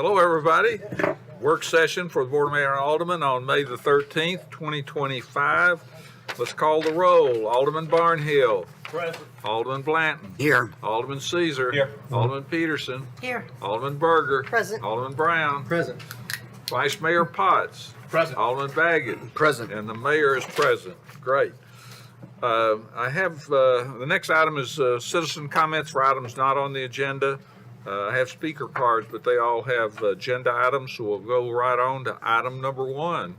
Hello, everybody. Work session for the Board of Mayor and Aldermen on May the 13th, 2025. Let's call the roll. Alderman Barnhill. Present. Alderman Blanton. Here. Alderman Caesar. Here. Alderman Peterson. Here. Alderman Berger. Present. Alderman Brown. Present. Vice Mayor Potts. Present. Alderman Baggett. Present. And the mayor is present. Great. I have, the next item is citizen comments for items not on the agenda. I have speaker cards, but they all have agenda items, so we'll go right on to item number 1.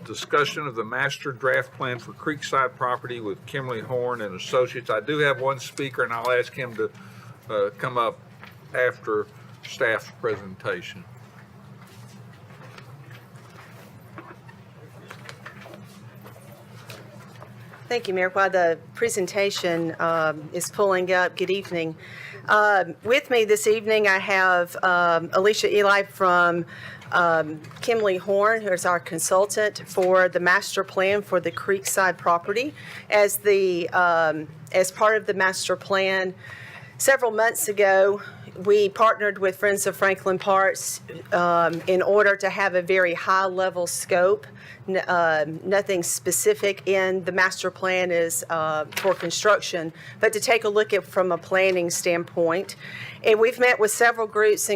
Discussion of the master draft plan for Creekside property with Kimberly Horn and Associates. I do have one speaker, and I'll ask him to come up after staff's presentation. Thank you, Mayor. While the presentation is pulling up, good evening. With me this evening, I have Alicia Eli from Kimberly Horn, who is our consultant for the master plan for the Creekside property. As part of the master plan, several months ago, we partnered with Friends of Franklin Parks in order to have a very high-level scope. Nothing specific in the master plan is for construction, but to take a look at from a planning standpoint. And we've met with several groups,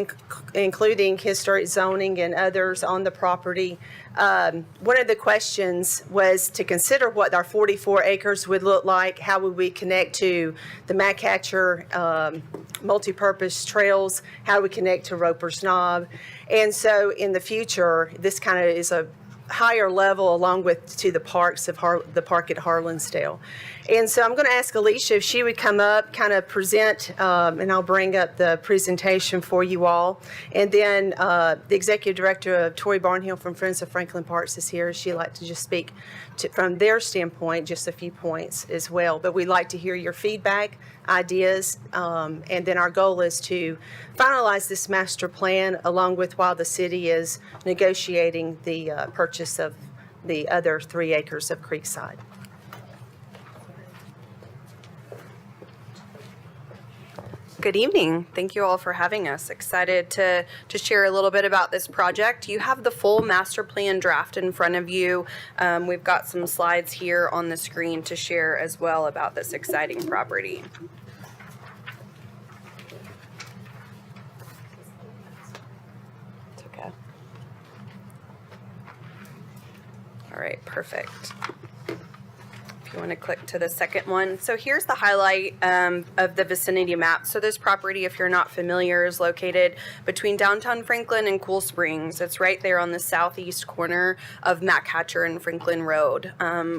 including historic zoning and others on the property. One of the questions was to consider what our 44 acres would look like. How would we connect to the Machatcher multi-purpose trails? How do we connect to Roper's Knob? And so in the future, this kind of is a higher level along with to the parks of the park at Harlansdale. And so I'm going to ask Alicia if she would come up, kind of present, and I'll bring up the presentation for you all. And then the Executive Director, Tori Barnhill from Friends of Franklin Parks is here. She'd like to just speak from their standpoint, just a few points as well. But we'd like to hear your feedback, ideas, and then our goal is to finalize this master plan along with while the city is negotiating the purchase of the other 3 acres of Creekside. Good evening. Thank you all for having us. Excited to share a little bit about this project. You have the full master plan draft in front of you. We've got some slides here on the screen to share as well about this exciting property. It's okay. All right, perfect. If you want to click to the second one. So here's the highlight of the vicinity map. So this property, if you're not familiar, is located between downtown Franklin and Cool Springs. It's right there on the southeast corner of Machatcher and Franklin Road.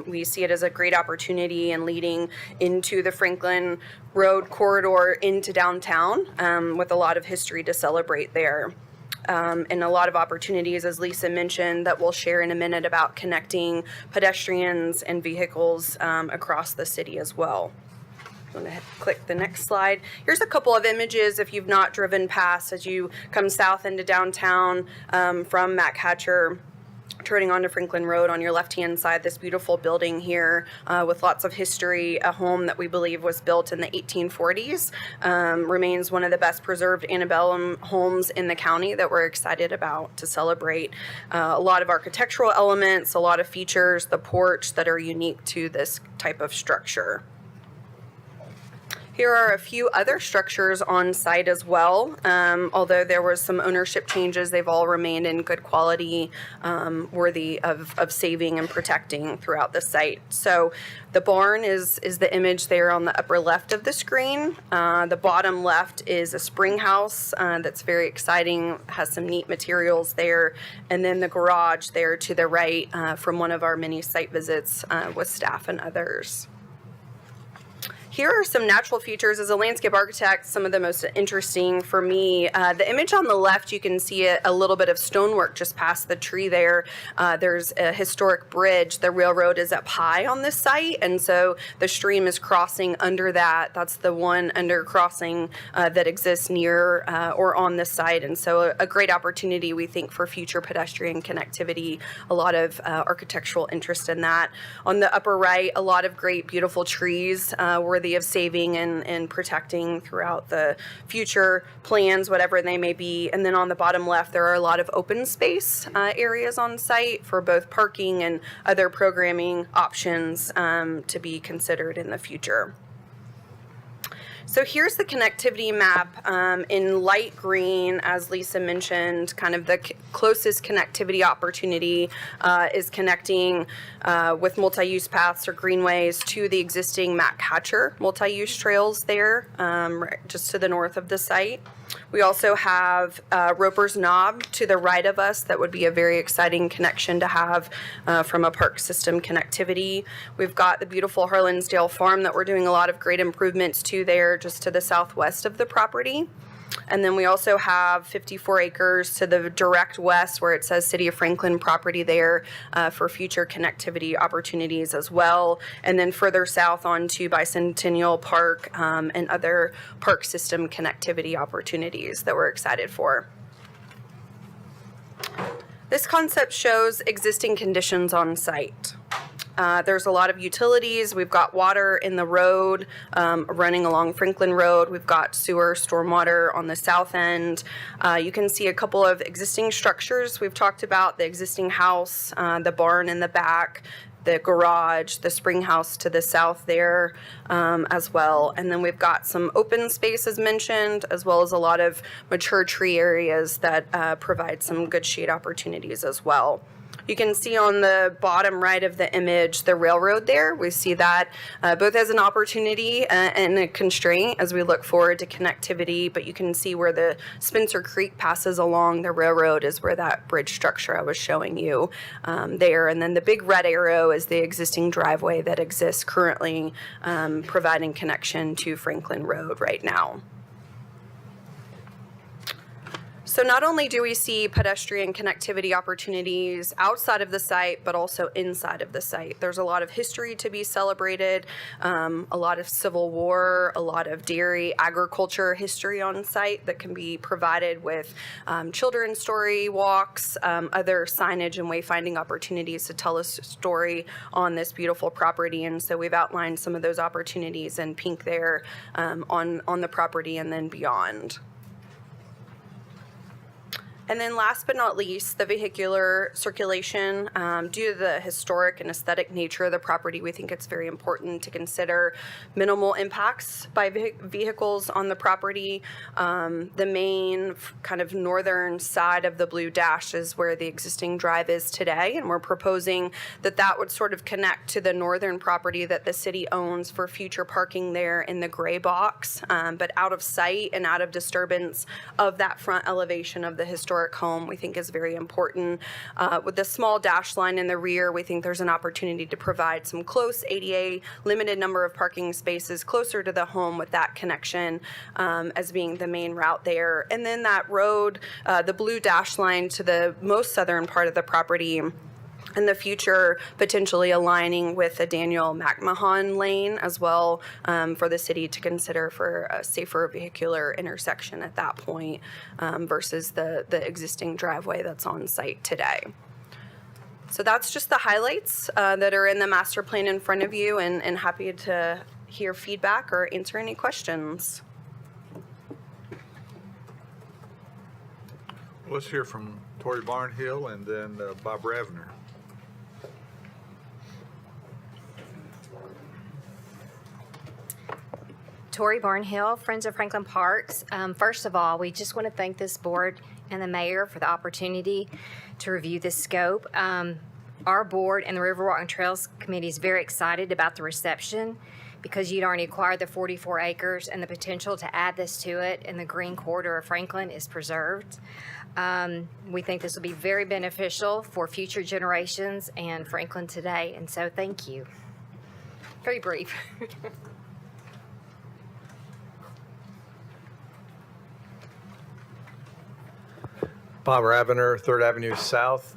We see it as a great opportunity and leading into the Franklin Road corridor into downtown with a lot of history to celebrate there. And a lot of opportunities, as Lisa mentioned, that we'll share in a minute about connecting pedestrians and vehicles across the city as well. I'm going to click the next slide. Here's a couple of images if you've not driven past as you come south into downtown from Machatcher. Turning onto Franklin Road on your left-hand side, this beautiful building here with lots of history, a home that we believe was built in the 1840s, remains one of the best preserved antebellum homes in the county that we're excited about to celebrate. A lot of architectural elements, a lot of features, the porch that are unique to this type of structure. Here are a few other structures on site as well. Although there was some ownership changes, they've all remained in good quality, worthy of saving and protecting throughout the site. So the barn is the image there on the upper left of the screen. The bottom left is a spring house that's very exciting, has some neat materials there. And then the garage there to the right from one of our many site visits with staff and others. Here are some natural features. As a landscape architect, some of the most interesting for me. The image on the left, you can see a little bit of stonework just past the tree there. There's a historic bridge. The railroad is up high on this site, and so the stream is crossing under that. That's the one under crossing that exists near or on this site, and so a great opportunity, we think, for future pedestrian connectivity. A lot of architectural interest in that. On the upper right, a lot of great, beautiful trees worthy worthy of saving and protecting throughout the future plans, whatever they may be. And then on the bottom left, there are a lot of open space areas on site for both parking and other programming options to be considered in the future. So here's the connectivity map in light green, as Lisa mentioned. Kind of the closest connectivity opportunity is connecting with multi-use paths or greenways to the existing Mac Hatcher multi-use trails there, just to the north of the site. We also have Roper's Knob to the right of us. That would be a very exciting connection to have from a park system connectivity. We've got the beautiful Harlansdale Farm that we're doing a lot of great improvements to there, just to the southwest of the property. And then we also have 54 acres to the direct west where it says City of Franklin property there for future connectivity opportunities as well. And then further south onto Bicentennial Park and other park system connectivity opportunities that we're excited for. This concept shows existing conditions on site. There's a lot of utilities. We've got water in the road running along Franklin Road. We've got sewer, stormwater on the south end. You can see a couple of existing structures. We've talked about the existing house, the barn in the back, the garage, the spring house to the south there as well. And then we've got some open space as mentioned, as well as a lot of mature tree areas that provide some good shade opportunities as well. You can see on the bottom right of the image the railroad there. We see that both as an opportunity and a constraint as we look forward to connectivity, but you can see where the Spencer Creek passes along the railroad is where that bridge structure I was showing you there. And then the big red arrow is the existing driveway that exists currently providing connection to Franklin Road right now. So not only do we see pedestrian connectivity opportunities outside of the site, but also inside of the site. There's a lot of history to be celebrated, a lot of Civil War, a lot of dairy agriculture history on site that can be provided with children's story walks, other signage and wayfinding opportunities to tell a story on this beautiful property. And so we've outlined some of those opportunities in pink there on the property and then beyond. And then last but not least, the vehicular circulation. Due to the historic and aesthetic nature of the property, we think it's very important to consider minimal impacts by vehicles on the property. The main kind of northern side of the blue dash is where the existing drive is today, and we're proposing that that would sort of connect to the northern property that the city owns for future parking there in the gray box, but out of sight and out of disturbance of that front elevation of the historic home, we think is very important. With the small dash line in the rear, we think there's an opportunity to provide some close ADA, limited number of parking spaces closer to the home with that connection as being the main route there. And then that road, the blue dash line to the most southern part of the property, in the future, potentially aligning with the Daniel McMahon lane as well for the city to consider for a safer vehicular intersection at that point versus the existing driveway that's on site today. So that's just the highlights that are in the master plan in front of you, and happy to hear feedback or answer any questions. Let's hear from Tori Barnhill and then Bob Ravner. Tori Barnhill, Friends of Franklin Parks. First of all, we just want to thank this board and the mayor for the opportunity to review this scope. Our board and the Riverwalk and Trails Committee is very excited about the reception because you'd already acquired the 44 acres and the potential to add this to it, and the green corridor of Franklin is preserved. We think this will be very beneficial for future generations and Franklin today, and so thank you. Very brief. Bob Ravner, 3rd Avenue South.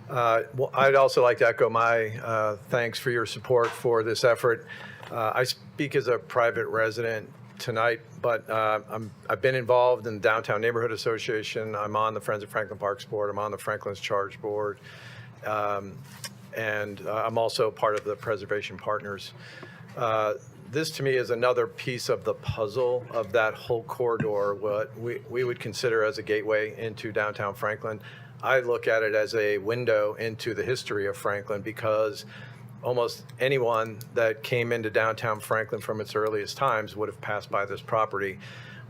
Well, I'd also like to echo my thanks for your support for this effort. I speak as a private resident tonight, but I've been involved in the Downtown Neighborhood Association. I'm on the Friends of Franklin Parks Board. I'm on the Franklin's Charge Board. And I'm also part of the Preservation Partners. this to me is another piece of the puzzle of that whole corridor, what we would consider as a gateway into downtown Franklin. I look at it as a window into the history of Franklin because almost anyone that came into downtown Franklin from its earliest times would have passed by this property.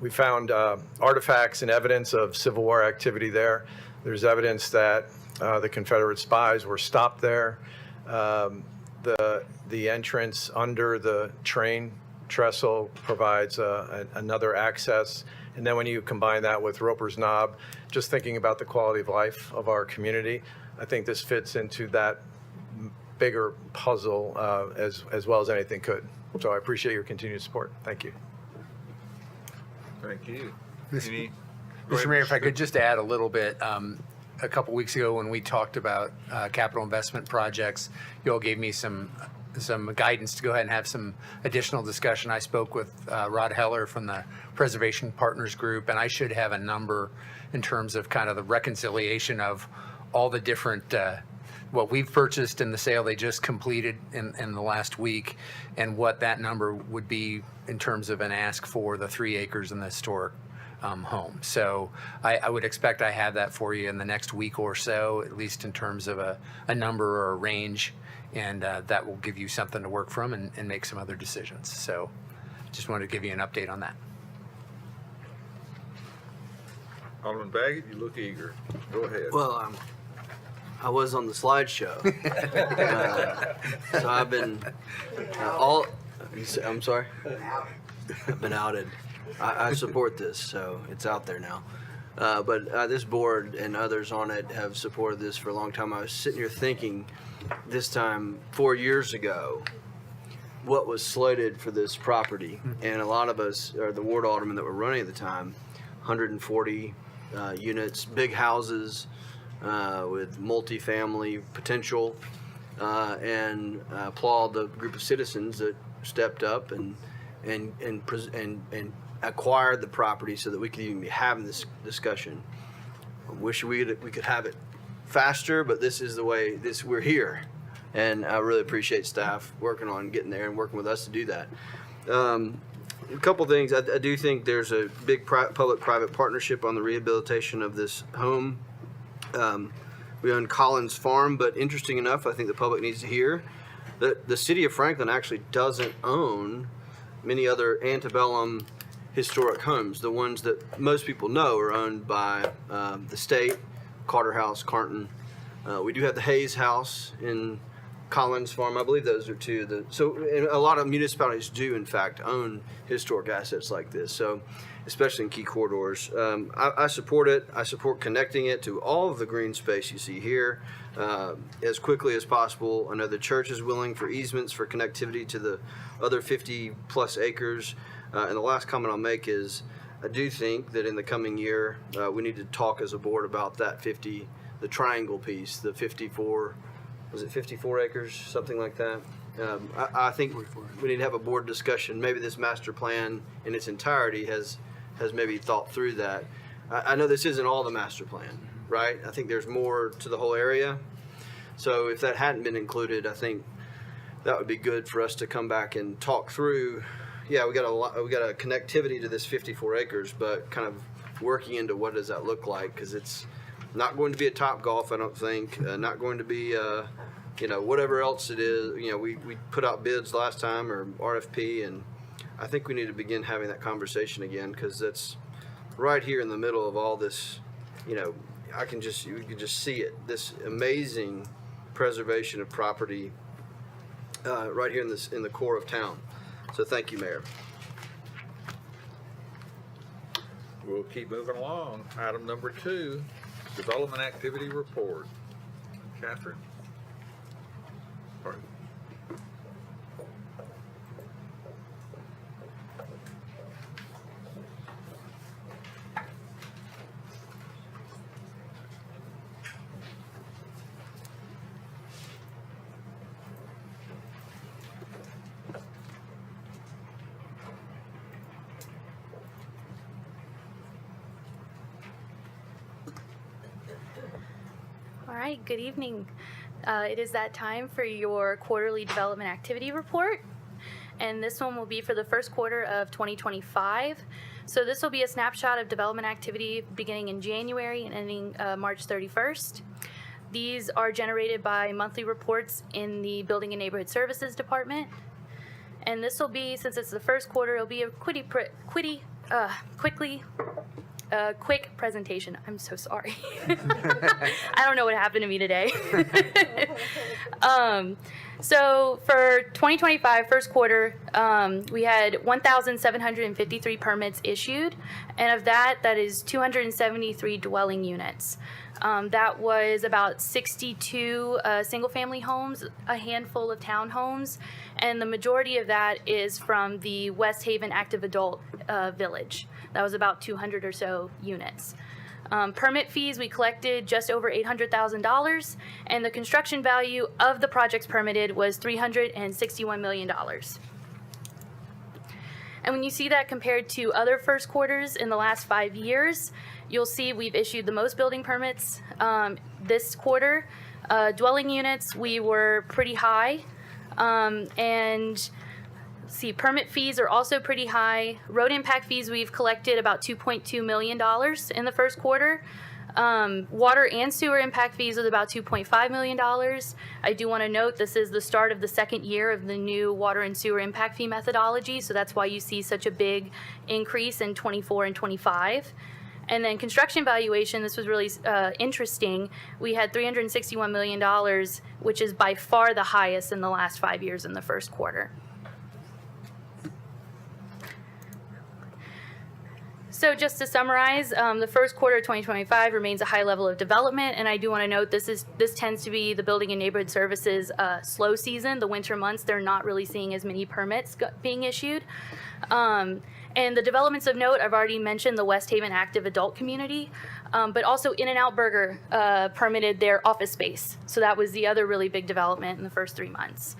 We found artifacts and evidence of Civil War activity there. There's evidence that the Confederate spies were stopped there. The entrance under the train trestle provides another access. And then when you combine that with Roper's Knob, just thinking about the quality of life of our community, I think this fits into that bigger puzzle as well as anything could. So I appreciate your continued support. Thank you. Thank you. Any- go Mr. ahead, Mayor, if I Mr. could just add a little bit. A couple weeks ago when we talked about capital investment projects, you all gave me some guidance to go ahead and have some additional discussion. I spoke with Rod Heller from the Preservation Partners Group, and I should have a number in terms of kind of the reconciliation of all the different what we've purchased in the sale they just completed in the last week, and what that number would be in terms of an ask for the 3 acres in the historic home. So I would expect I have that for you in the next week or so, at least in terms of a number or a range, and that will give you something to work from and make some other decisions. So just wanted to give you an update on that. Alderman Baggett, you look eager. Go ahead. Well, I was on the slideshow, so I've been I'm sorry. I've been outed. I support this, so it's out there now. But this board and others on it have supported this for a long time. I was sitting here thinking, this time 4 years ago, what was slated for this property, and a lot of us, or the ward aldermen that were running at the time, 140 units, big houses. With multifamily potential, and applaud the group of citizens that stepped up and acquired the property so that we could even be having this discussion. I wish we could have it faster, but this is the way we're here, and I really appreciate staff working on getting there and working with us to do that. A couple things. I do think there's a big public-private partnership on the rehabilitation of this home. We own Collins Farm, but interesting enough, I think the public needs to hear that the city of Franklin actually doesn't own many other antebellum historic homes. The ones that most people know are owned by the state, Carter House, Carnton. We do have the Hayes House in Collins Farm. I believe those are two. And a lot of municipalities do, in fact, own historic assets like this. So, especially in key corridors. I support it. I support connecting it to all of the green space you see here as quickly as possible. I know the church is willing for easements for connectivity to the other 50 plus acres. And the last comment I'll make is I do think that in the coming year, we need to talk as a board about that the triangle piece, the 54, was it 54 acres, something like that? I think we need to have a board discussion. Maybe this master plan in its entirety has maybe thought through that. I know this isn't all the master plan, right? I think there's more to the whole area. So if that hadn't been included, I think that would be good for us to come back and talk through. Yeah, we got a connectivity to this 54 acres, but kind of working into what does that look like, because it's not going to be a Topgolf, I don't think. Not going to be whatever else it is. We put out bids last time, or RFP, and I think we need to begin having that conversation again, because that's right here in the middle of all this. You can just see it. This amazing preservation of property right here in the core of town. So thank you, Mayor. We'll keep moving along. Item number 2, development activity report. Catherine? All right. All right, good evening. It is that time for your quarterly development activity report. and this one will be for the first quarter of 2025. So this will be a snapshot of development activity beginning in January and ending March 31st. These are generated by monthly reports in the Building and Neighborhood Services Department. And this will be, since it's the first quarter, it'll be a quick presentation. I'm so sorry. I don't know what happened to me today. So for 2025 first quarter, we had 1,753 permits issued, and of that is 273 dwelling units. That was about 62 single-family homes, a handful of townhomes, and the majority of that is from the West Haven Active Adult Village. That was about 200 or so units. Permit fees, we collected just over $800,000, and the construction value of the projects permitted was $361 million. And when you see that compared to other first quarters in the last 5 years, you'll see we've issued the most building permits this quarter. Dwelling units, we were pretty high. And see, permit fees are also pretty high. Road impact fees, we've collected about $2.2 million in the first quarter. Water and sewer impact fees was about $2.5 million. I do want to note this is the start of the second year of the new water and sewer impact fee methodology, so that's why you see such a big increase in 24 and 25. And then construction valuation, this was really interesting. We had $361 million, which is by far the highest in the last 5 years in the first quarter. So just to summarize, the first quarter of 2025 remains a high level of development, and I do want to note this tends to be the Building and Neighborhood Services slow season. The winter months, they're not really seeing as many permits being issued. And the developments of note, I've already mentioned the West Haven Active Adult Community, but also In-N-Out Burger permitted their office space. So that was the other really big development in the first 3 months.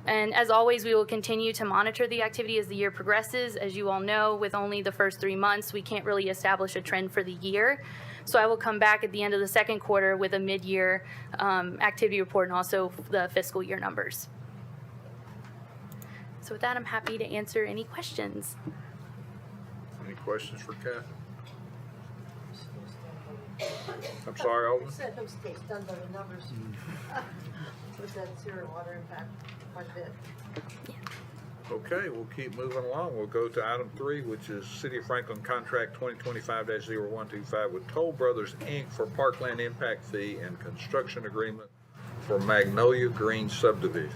And as always, we will continue to monitor the activity as the year progresses. As you all know, with only the first 3 months, we can't really establish a trend for the year. So I will come back at the end of the second quarter with a mid-year activity report and also the fiscal year numbers. So with that, I'm happy to answer any questions. Any questions for Kathy? I'm sorry, Alderman? You said no state's done by the numbers. With that sewer water impact quite a bit. Okay, we'll keep moving along. We'll go to item 3, which is City of Franklin Contract 2025-0125 with Toll Brothers, Inc. for Parkland Impact Fee and Construction Agreement for Magnolia Green Subdivision.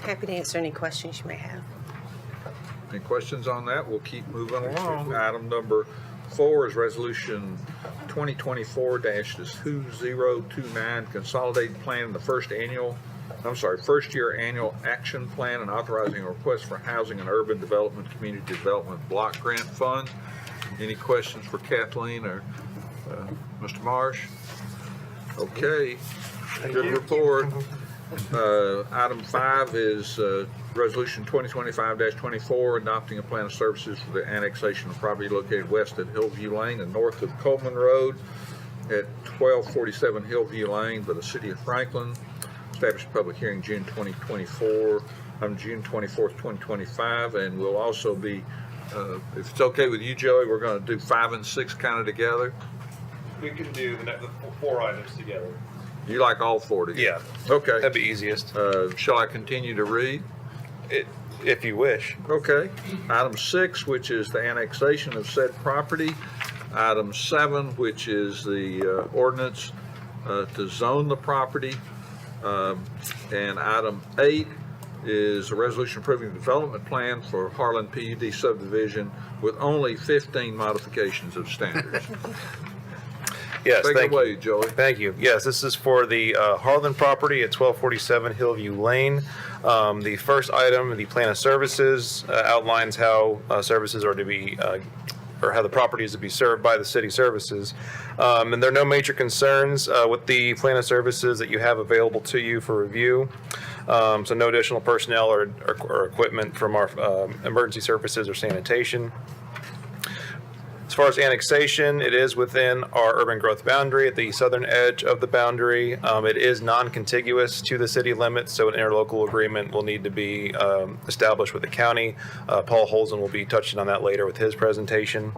Happy to answer any questions you may have. Any questions on that? We'll keep moving along. Item number 4 is Resolution 2024-2029, Consolidated Plan in the first year annual action plan and authorizing a request for Housing and Urban Development Community Development Block Grant Fund. Any questions for Kathleen or Mr. Marsh? Okay, good report. Item 5 is Resolution 2025-24, adopting a plan of services for the annexation of property located west at Hillview Lane and north of Coleman Road at 1247 Hillview Lane by the City of Franklin. Established public hearing June 24th, 2025, and we'll also be, if it's okay with you, Joey, we're going to do 5 and 6 kind of together. We can do the 4 items together. You like all 4 together? Yeah. Okay. That'd be easiest, Shall I continue to read? if you wish. Okay. Item 6, which is the annexation of said property. Item 7, which is the ordinance to zone the property. And item 8 is a resolution approving the development plan for Harlan PUD subdivision with only 15 modifications of standards. Yes, Take thank it away, you. Joey. Thank you. Yes, this is for the Harlan property at 1247 Hillview Lane. The first item, the plan of services, outlines how services are to be, or how the property is to be served by the city services. And there are no major concerns with the plan of services that you have available to you for review. So no additional personnel or equipment from our emergency services or sanitation. As far as annexation, it is within our urban growth boundary at the southern edge of the boundary. It is non-contiguous to the city limits, so an interlocal agreement will need to be established with the county. Paul Holzen will be touching on that later with his presentation.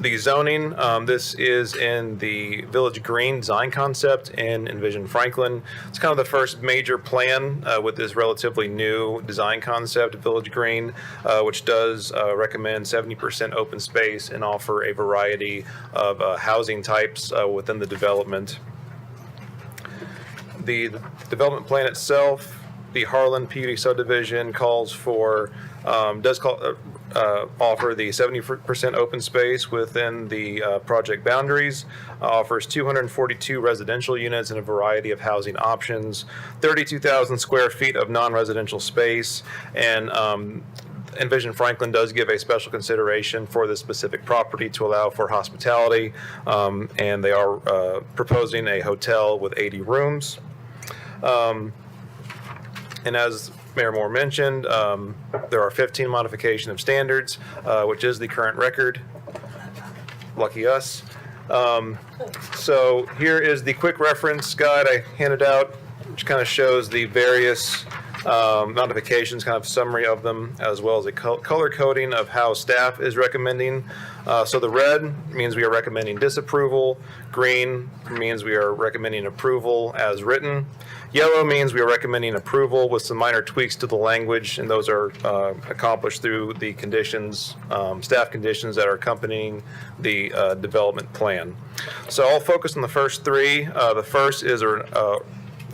The zoning, this is in the Village Green design concept in Envision Franklin. It's kind of the first major plan with this relatively new design concept, Village Green, which does recommend 70% open space and offer a variety of housing types within the development. The development plan itself, the Harlan PUD subdivision calls for, offer the 70% open space within the project boundaries, offers 242 residential units and a variety of housing options, 32,000 square feet of non-residential space, and Envision Franklin does give a special consideration for this specific property to allow for hospitality, and they are proposing a hotel with 80 rooms. And as Mayor Moore mentioned, there are 15 modification of standards, which is the current record. Lucky us. So here is the quick reference guide I handed out, which kind of shows the various modifications, kind of summary of them, as well as a color coding of how staff is recommending. So the red means we are recommending disapproval. Green means we are recommending approval as written. Yellow means we are recommending approval with some minor tweaks to the language, and those are accomplished through the conditions, staff conditions that are accompanying the development plan. So I'll focus on the first three. The first is a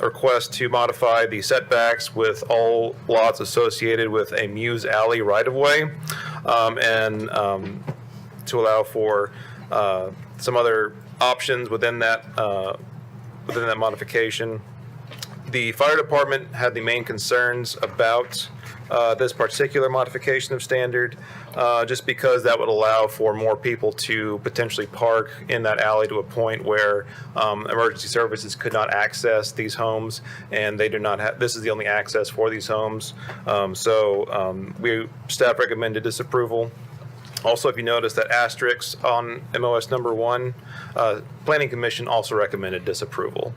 request to modify the setbacks with all lots associated with a Muse Alley right-of-way, and to allow for some other options within that modification. The fire department had the main concerns about this particular modification of standard, just because that would allow for more people to potentially park in that alley to a point where emergency services could not access these homes, and they do not have, this is the only access for these homes. Staff recommended disapproval. Also, if you notice that asterisk on MOS number 1, Planning Commission also recommended disapproval.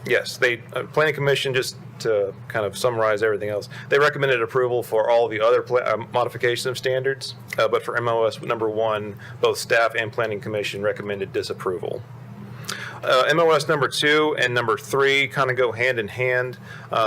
Yes, Planning Commission, just to kind of summarize everything else, they recommended approval for all the other modification of standards, but for MOS number 1, both staff and Planning Commission recommended disapproval. MOS number 2 and number 3 kind of go hand in hand.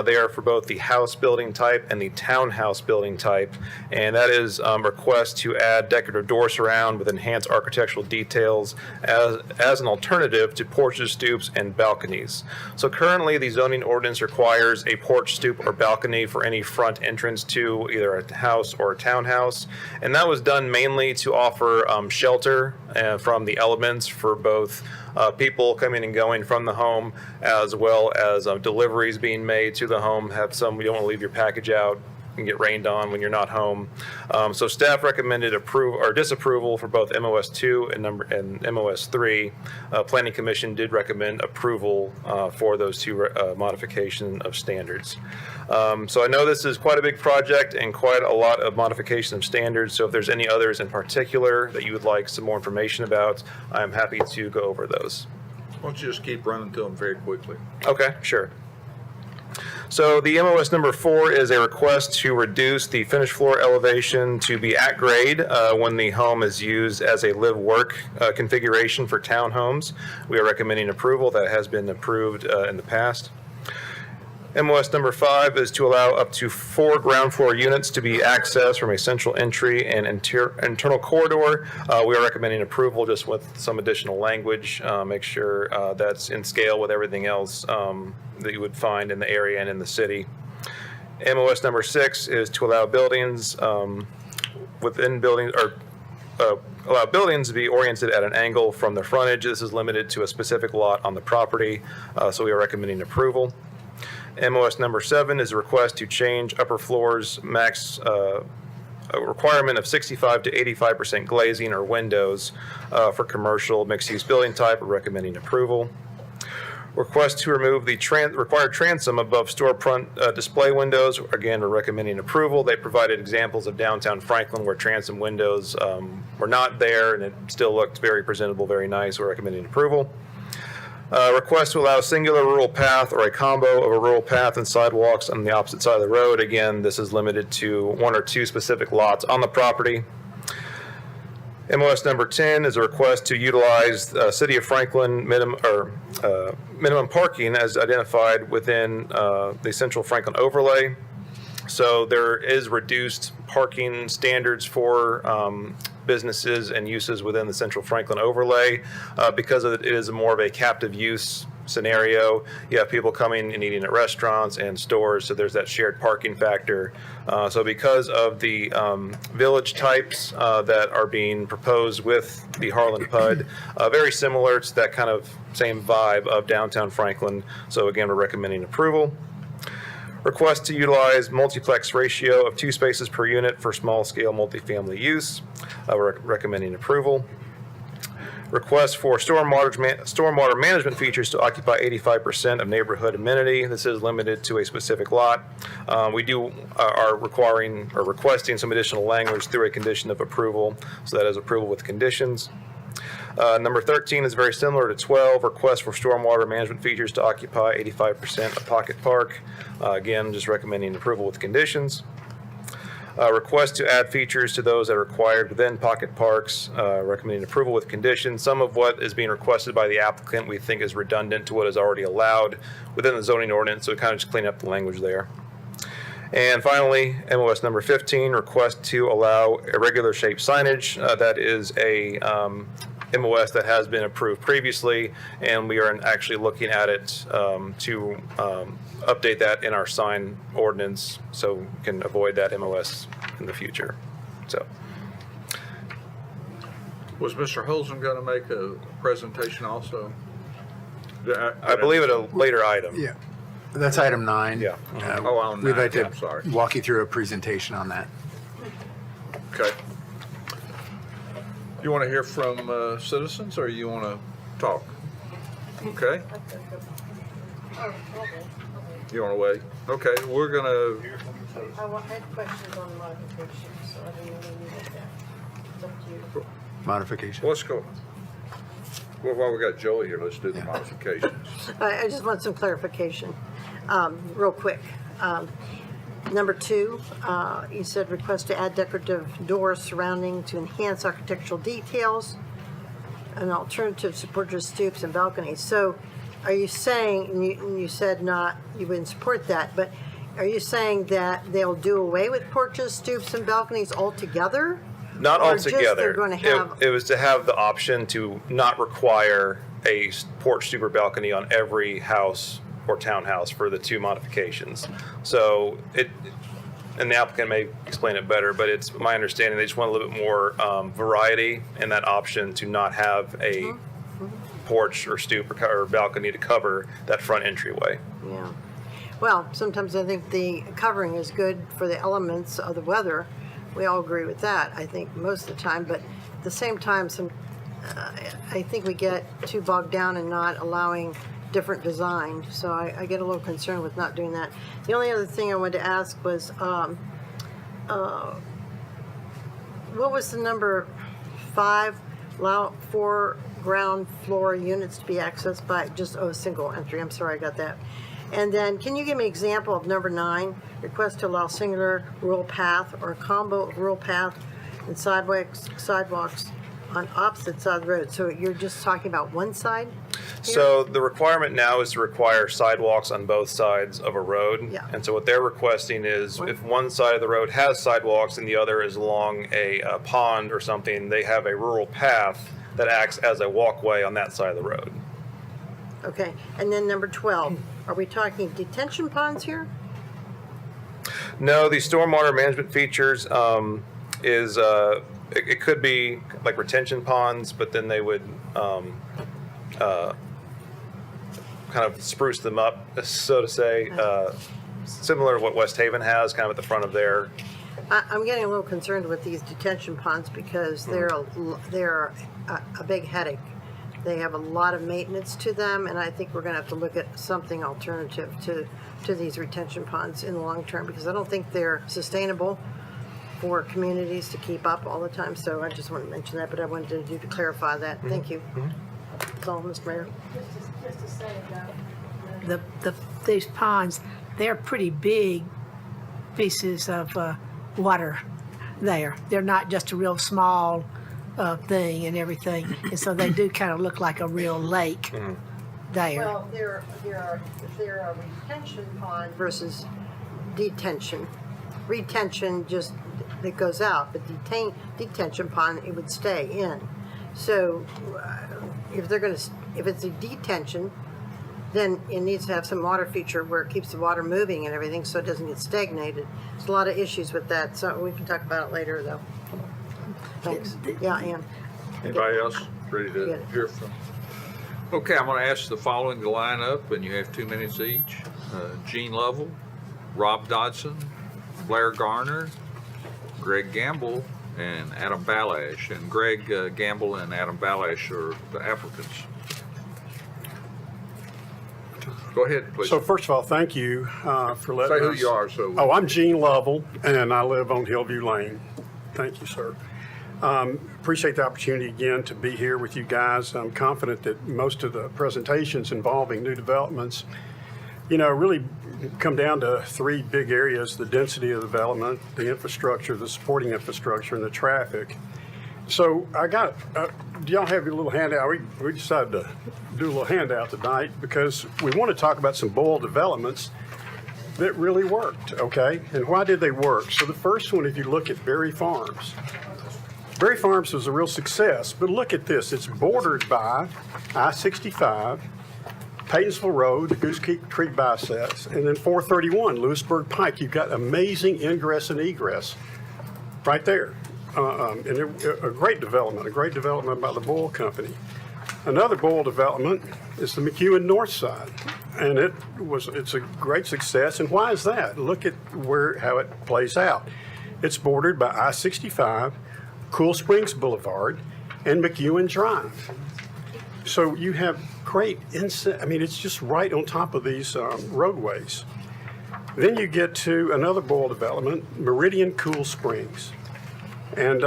They are for both the house building type and the townhouse building type, and that is request to add decorative door surround with enhanced architectural details as an alternative to porches, stoops, and balconies. So currently, the zoning ordinance requires a porch, stoop, or balcony for any front entrance to either a house or a townhouse, and that was done mainly to offer shelter from the elements for both people coming and going from the home, as well as deliveries being made to the home. You don't want to leave your package out and get rained on when you're not home. So staff recommended disapproval for both MOS 2 and MOS 3. Planning Commission did recommend approval for those two modification of standards. So I know this is quite a big project and quite a lot of modification of standards. So if there's any others in particular that you would like some more information about, I'm happy to go over those. Why don't you just keep running through them very quickly? Okay, sure. So the MOS number 4 is a request to reduce the finished floor elevation to be at grade when the home is used as a live-work configuration for townhomes. We are recommending approval. That has been approved in the past. MOS number 5 is to allow up to 4 ground floor units to be accessed from a central entry and internal corridor. We are recommending approval just with some additional language. Make sure that's in scale with everything else that you would find in the area and in the city. MOS number 6 is to allow buildings within buildings, or allow buildings to be oriented at an angle from the frontage. This is limited to a specific lot on the property, so we are recommending approval. MOS number 7 is a request to change upper floors max a requirement of 65 to 85% glazing or windows for commercial mixed-use building type. We're recommending approval. Request to remove the required transom above storefront display windows. Again, we're recommending approval. They provided examples of downtown Franklin where transom windows were not there, and it still looked very presentable, very nice. We're recommending approval. Request to allow a singular rural path or a combo of a rural path and sidewalks on the opposite side of the road. Again, this is limited to 1 or 2 specific lots on the property. MOS number 10 is a request to utilize City of Franklin minimum parking as identified within the Central Franklin overlay. So there is reduced parking standards for businesses and uses within the Central Franklin overlay because it is more of a captive use scenario. You have people coming and eating at restaurants and stores, so there's that shared parking factor. So because of the village types that are being proposed with the Harlan PUD, very similar to that kind of same vibe of downtown Franklin. So again, we're recommending approval. Request to utilize multiplex ratio of 2 spaces per unit for small-scale multifamily use. We're recommending approval. Request for stormwater management features to occupy 85% of neighborhood amenity. This is limited to a specific lot. We are requiring or requesting some additional language through a condition of approval. So that is approval with conditions. Number 13 is very similar to 12. Request for stormwater management features to occupy 85% of Pocket Park. Again, just recommending approval with conditions. Request to add features to those that are required within Pocket Parks, recommending approval with conditions. Some of what is being requested by the applicant we think is redundant to what is already allowed within the zoning ordinance, so we kind of just clean up the language there. And finally, MOS number 15, request to allow irregular shaped signage. That is a MOS that has been approved previously, and we are actually looking at it to update that in our sign ordinance so we can avoid that MOS in the future. So, Was Mr. Holzman going to make a presentation also? I believe it a later item. Yeah, that's item 9. Yeah. Oh, on We'd 9, like to I'm sorry. walk you through a presentation on that. Okay. You want to hear from citizens, or you want to talk? Okay. You want to wait? Okay, we're going to, I had questions on the modification, so I didn't really need that. It's up to you. Modification. let's go. Well, while we got Joey here, let's do the modifications. I just want some clarification, real quick. Number 2, you said request to add decorative doors surrounding to enhance architectural details, an alternative to porches, stoops, and balconies. So are you saying, and you said not, you wouldn't support that, but are you saying that they'll do away with porches, stoops, and balconies altogether? Not Or just altogether. they're going to have, It was to have the option to not require a porch, stoop, or balcony on every house or townhouse for the 2 modifications. So and the applicant may explain it better, but it's my understanding they just want a little bit more variety in that option to not have a porch or stoop or balcony to cover that front entryway. yeah. Well, sometimes I think the covering is good for the elements of the weather. We all agree with that, I think, most of the time. But at the same time, I think we get too bogged down in not allowing different design. So I get a little concerned with not doing that. The only other thing I wanted to ask was, what was the number 5? Allow 4 ground floor units to be accessed by just a single entry. I'm sorry, I got that. And then, can you give me an example of number 9? Request to allow singular rural path or a combo of rural path and sidewalks on opposite side of the road. So you're just talking about one side? So the requirement now is to require sidewalks on both sides of a road. Yeah. And so what they're requesting is if one side of the road has sidewalks and the other is along a pond or something, they have a rural path that acts as a walkway on that side of the road. Okay. And then number 12, are we talking detention ponds here? No, the stormwater management features is, it could be like retention ponds, but then they would kind of spruce them up, so to say, similar to what West Haven has, kind of at the front of their. I'm getting a little concerned with these detention ponds because they're a big headache They have a lot of maintenance to them, and I think we're going to have to look at something alternative to these retention ponds in the long term, because I don't think they're sustainable for communities to keep up all the time. So I just want to mention that, but I wanted you to clarify that. Thank you. That's all, Mr. Mayor. Just to say though, these ponds, they're pretty big pieces of water there. They're not just a real small thing and everything. And so they do kind of look like a real lake there. Well, they're a retention pond versus detention. Retention just, it goes out, but detention pond, it would stay in. So if it's a detention, then it needs to have some water feature where it keeps the water moving and everything so it doesn't get stagnated. There's a lot of issues with that, so we can talk about it later though. Thanks. Yeah, Ann. Anybody else ready to Good. hear from? Okay, I'm going to ask the following to line up, and you have 2 minutes each. Gene Lovell, Rob Dodson, Blair Garner, Greg Gamble, and Adam Balash. And Greg Gamble and Adam Balash are the applicants. Go ahead, please. So first of all, thank you for letting Say us. who you are. So. Oh, I'm Gene Lovell, and I live on Hillview Lane. Thank you, sir. Appreciate the opportunity again to be here with you guys. I'm confident that most of the presentations involving new developments, really come down to 3 big areas: the density of development, the infrastructure, the supporting infrastructure, and the traffic. So I got, do y'all have your little handout? We decided to do a little handout tonight because we want to talk about some Boyle developments that really worked, okay? And why did they work? So the first one, if you look at Berry Farms. Berry Farms was a real success, but look at this. It's bordered by I-65, Paytonsville Road, the Goose Creek bisects, and then 431, Lewisburg Pike. You've got amazing ingress and egress right there. And a great development by the Boyle Company. Another Boyle development is the McEwen North Side, and it's a great success. And why is that? Look at how it plays out. It's bordered by I-65, Cool Springs Boulevard, and McEwen Drive. So you have great it's just right on top of these roadways. Then you get to another Boyle development, Meridian Cool Springs. And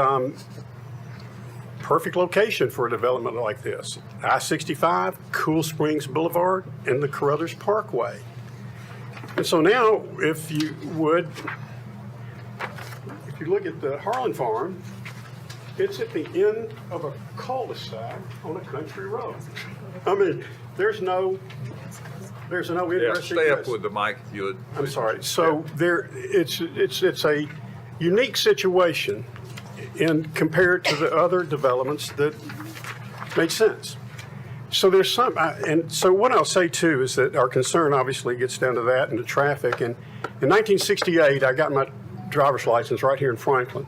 perfect location for a development like this. I-65, Cool Springs Boulevard, and the Carruthers Parkway. And so now, if you look at the Harlan Farm, it's at the end of a cul-de-sac on a country road. I mean, there's no ingress. Stay up with the mic if you would. I'm sorry. So it's a unique situation compared to the other developments that made sense. So there's so what I'll say too is that our concern obviously gets down to that and the traffic. And in 1968, I got my driver's license right here in Franklin.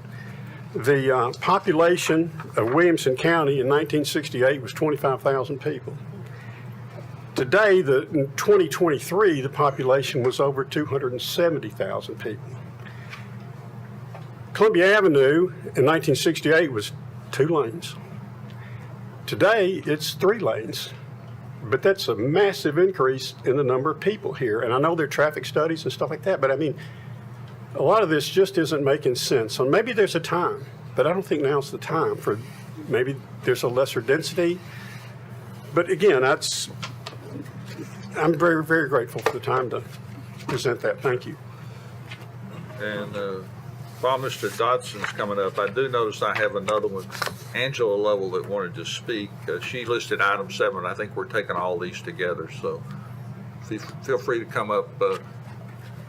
The population of Williamson County in 1968 was 25,000 people. Today, in 2023, the population was over 270,000 people. Columbia Avenue in 1968 was 2 lanes. Today, it's 3 lanes, but that's a massive increase in the number of people here. And I know there are traffic studies and stuff like that, but I mean, a lot of this just isn't making sense. So maybe there's a time, but I don't think now's the time for, maybe there's a lesser density. But again, I'm very, very grateful for the time to present that. Thank you. And while Mr. Dodson's coming up, I do notice I have another one, Angela Lovell, that wanted to speak. She listed item 7. I think we're taking all these together, so feel free to come up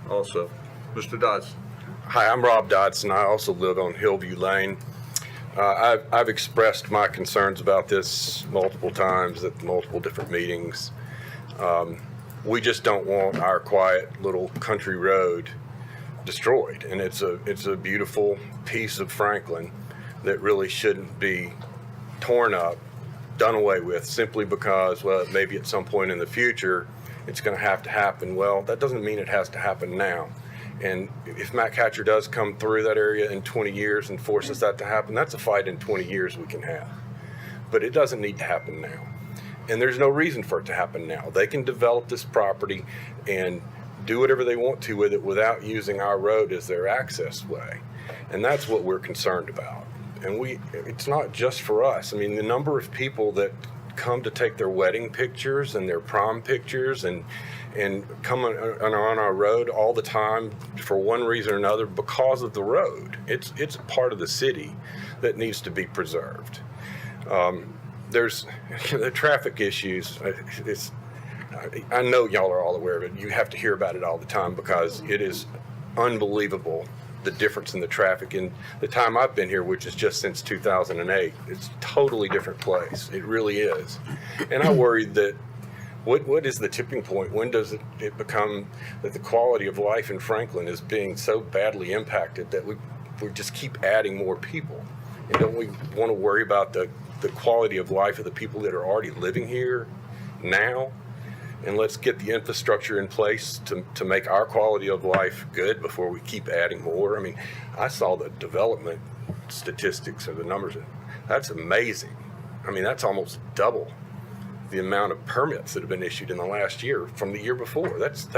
also. Mr. Dodson. Hi, I'm Rob Dodson. I also live on Hillview Lane. I've expressed my concerns about this multiple times at multiple different meetings. We just don't want our quiet little country road destroyed, and it's a beautiful piece of Franklin that really shouldn't be torn up, done away with, simply because, well, maybe at some point in the future it's going to have to happen. Well, that doesn't mean it has to happen now. And if Matt Catcher does come through that area in 20 years and forces that to happen, that's a fight in 20 years we can have. But it doesn't need to happen now. And there's no reason for it to happen now. They can develop this property and do whatever they want to with it without using our road as their access way. And that's what we're concerned about. And it's not just for us. I mean, the number of people that come to take their wedding pictures and their prom pictures and come on our road all the time for one reason or another because of the road. It's a part of the city that needs to be preserved. There's the traffic issues. I know y'all are all aware of it. You have to hear about it all the time because it is unbelievable, the difference in the traffic in the time I've been here, which is just since 2008. It's a totally different place. It really is. And I worry that what is the tipping point? When does it become that the quality of life in Franklin is being so badly impacted that we just keep adding more people? And don't we want to worry about the quality of life of the people that are already living here now? And let's get the infrastructure in place to make our quality of life good before we keep adding more. I mean, I saw the development statistics or the numbers. That's amazing. I mean, that's almost double the amount of permits that have been issued in the last year from the year before. That's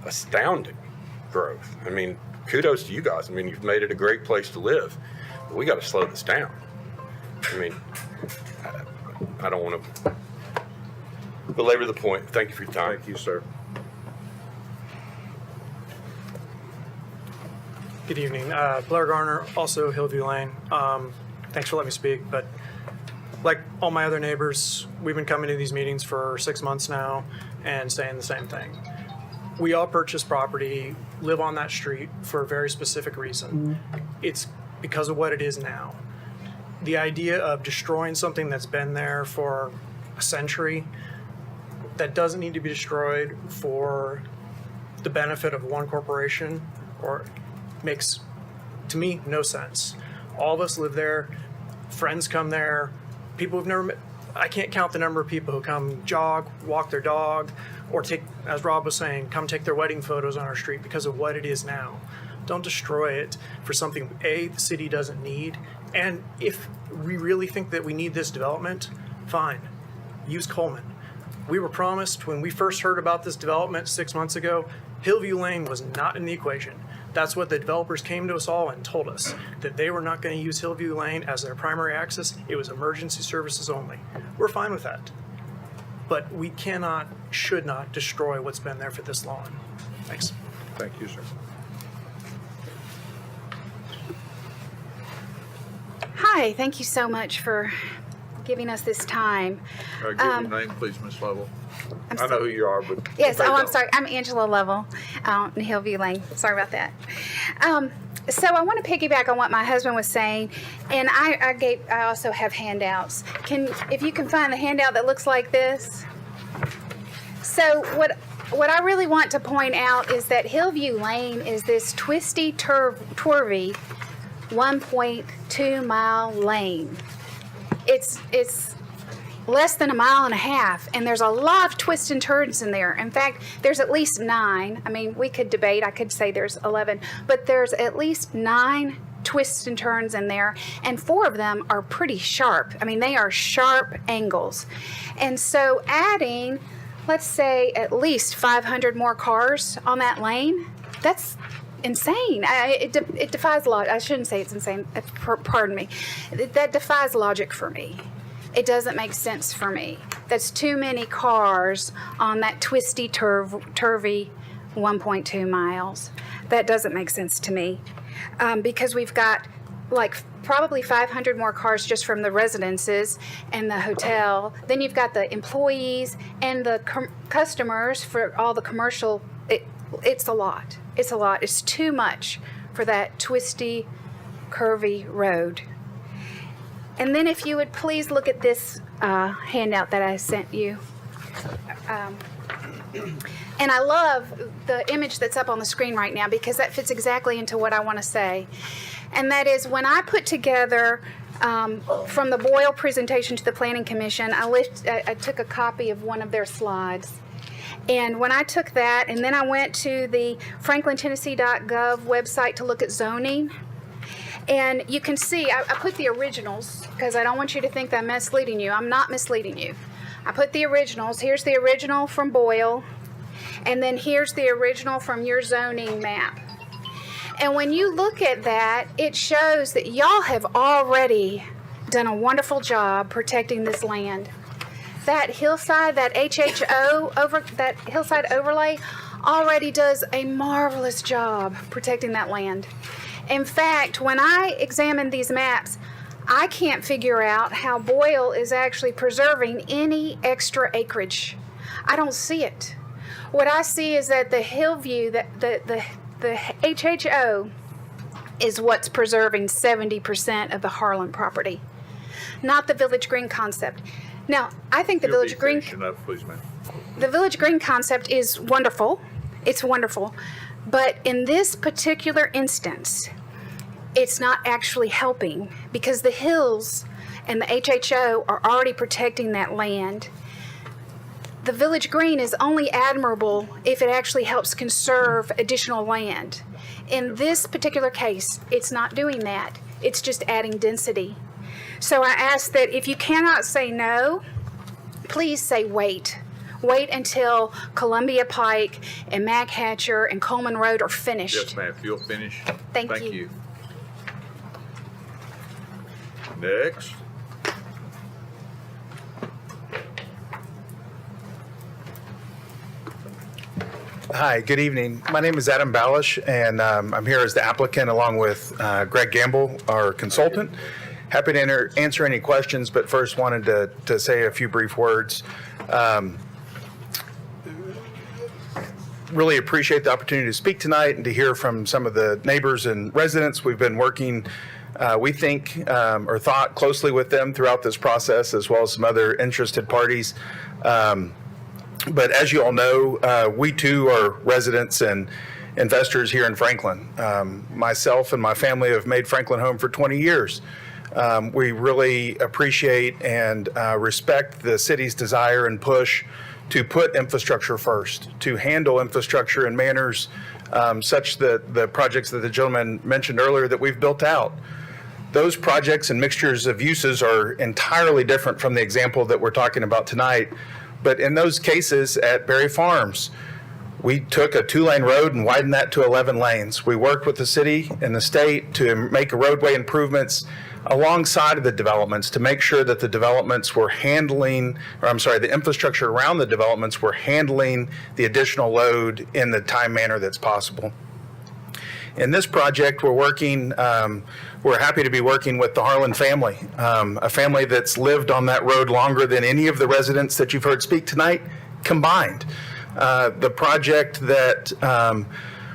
astounding growth. I mean, kudos to you guys. I mean, you've made it a great place to live. But we got to slow this down. I mean, I don't want to belabor the point. Thank you for your time. Thank you, sir. Good evening. Blair Garner, also Hillview Lane. Thanks for letting me speak, but like all my other neighbors, we've been coming to these meetings for 6 months now and saying the same thing. We all purchase property, live on that street for a very specific reason. It's because of what it is now. The idea of destroying something that's been there for a century, that doesn't need to be destroyed for the benefit of one corporation, or makes, to me, no sense. All of us live there, friends come there, people who've never met. I can't count the number of people who come jog, walk their dog, or take, as Rob was saying, come take their wedding photos on our street because of what it is now. Don't destroy it for something, A, the city doesn't need, and if we really think that we need this development, fine, use Coleman. We were promised, when we first heard about this development 6 months ago, Hillview Lane was not in the equation. That's what the developers came to us all and told us, that they were not going to use Hillview Lane as their primary access. It was emergency services only. We're fine with that. But we cannot, should not destroy what's been there for this long. Thanks. Thank you, sir. Hi, thank you so much for giving us this time. Give your name, please, Ms. Lovell. I know who you are, but. Yes, they I'm don't. sorry. I'm Angela Lovell in Hillview Lane. Sorry about that. So I want to piggyback on what my husband was saying, and I also have handouts. If you can find the handout that looks like this. So what I really want to point out is that Hillview Lane is this twisty, turvy 1.2 mile lane. It's less than a mile and a half, and there's a lot of twists and turns in there. In fact, there's at least 9. I mean, we could debate. I could say there's 11, but there's at least 9 twists and turns in there, and 4 of them are pretty sharp. I mean, they are sharp angles. And so adding, let's say, at least 500 more cars on that lane, that's insane. It defies logic. I shouldn't say it's insane. Pardon me. That defies logic for me. It doesn't make sense for me. That's too many cars on that twisty, turvy 1.2 miles. That doesn't make sense to me because we've got like probably 500 more cars just from the residences and the hotel. Then you've got the employees and the customers for all the commercial. It's a lot. It's a lot. It's too much for that twisty, curvy road. And then if you would please look at this handout that I sent you. And I love the image that's up on the screen right now because that fits exactly into what I want to say. And that is when I put together from the Boyle presentation to the Planning Commission, I took a copy of one of their slides. And when I took that, and then I went to the franklintennessee.gov website to look at zoning, and you can see, I put the originals because I don't want you to think that I'm misleading you. I'm not misleading you. I put the originals. Here's the original from Boyle, and then here's the original from your zoning map. And when you look at that, it shows that y'all have already done a wonderful job protecting this land. That hillside, that that hillside overlay already does a marvelous job protecting that land. In fact, when I examine these maps, I can't figure out how Boyle is actually preserving any extra acreage. I don't see it. What I see is that the Hillview, the HHO is what's preserving 70% of the Harlan property, not the Village Green concept. Now, I think the Village Green, Please, ma'am. the Village Green concept is wonderful. It's wonderful. But in this particular instance, it's not actually helping because the hills and the HHO are already protecting that land. The Village Green is only admirable if it actually helps conserve additional land. In this particular case, it's not doing that. It's just adding density. So I ask that if you cannot say no, please say wait. Wait until Columbia Pike and Mac Hatcher and Coleman Road are finished. Yes, ma'am. If you'll finish. Thank Thank you. you. Next. Hi, good evening. My name is Adam Balish, and I'm here as the applicant along with Greg Gamble, our consultant. Happy to answer any questions, but first wanted to say a few brief words. Really appreciate the opportunity to speak tonight and to hear from some of the neighbors and residents. We've been working, we think, or thought closely with them throughout this process, as well as some other interested parties. But as you all know, we too are residents and investors here in Franklin. Myself and my family have made Franklin home for 20 years. We really appreciate and respect the city's desire and push to put infrastructure first, to handle infrastructure in manners such that the projects that the gentleman mentioned earlier that we've built out. Those projects and mixtures of uses are entirely different from the example that we're talking about tonight. But in those cases at Berry Farms, we took a 2-lane road and widened that to 11 lanes. We worked with the city and the state to make roadway improvements alongside of the developments to make sure that the developments were handling, or I'm sorry, the infrastructure around the developments were handling the additional load in the time manner that's possible. In this project, we're happy to be working with the Harlan family, a family that's lived on that road longer than any of the residents that you've heard speak tonight combined. The project that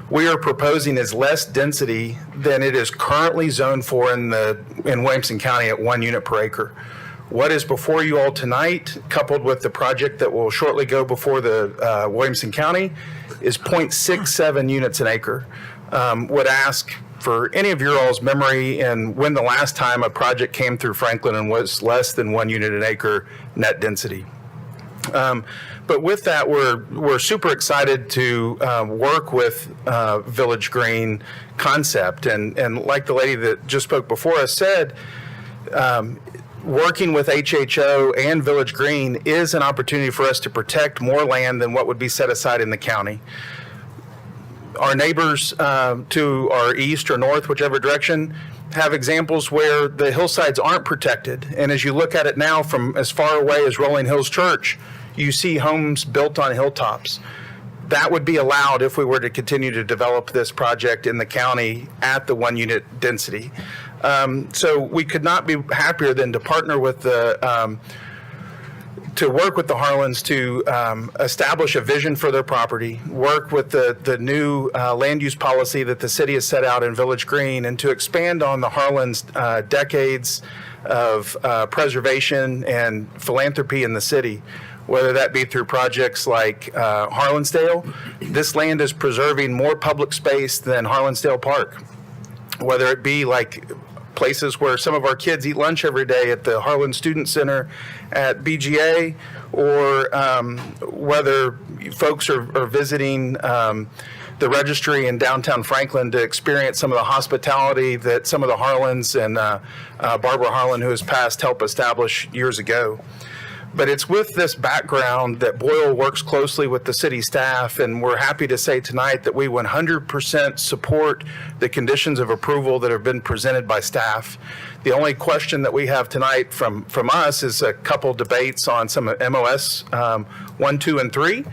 we are proposing is less density than it is currently zoned for in Williamson County at 1 unit per acre. What is before you all tonight, coupled with the project that will shortly go before the Williamson County, is 0.67 units an acre. Would ask for any of your all's memory and when the last time a project came through Franklin and was less than 1 unit an acre net density. But with that, we're super excited to work with Village Green concept. And like the lady that just spoke before us said, working with HHO and Village Green is an opportunity for us to protect more land than what would be set aside in the county. Our neighbors to our east or north, whichever direction, have examples where the hillsides aren't protected. And as you look at it now from as far away as Rolling Hills Church, you see homes built on hilltops. That would be allowed if we were to continue to develop this project in the county at the 1 unit density. So we could not be happier than to partner with to work with the Harlans to establish a vision for their property, work with the new land use policy that the city has set out in Village Green, and to expand on the Harlans' decades of preservation and philanthropy in the city, whether that be through projects like Harlansdale. This land is preserving more public space than Harlansdale Park, whether it be like places where some of our kids eat lunch every day at the Harlan Student Center at BGA, or whether folks are visiting the registry in downtown Franklin to experience some of the hospitality that some of the Harlans and Barbara Harlan, who has passed, helped establish years ago. But it's with this background that Boyle works closely with the city staff, and we're happy to say tonight that we 100% support the conditions of approval that have been presented by staff. The only question that we have tonight from us is a couple debates on some of MOS 1, 2, and 3.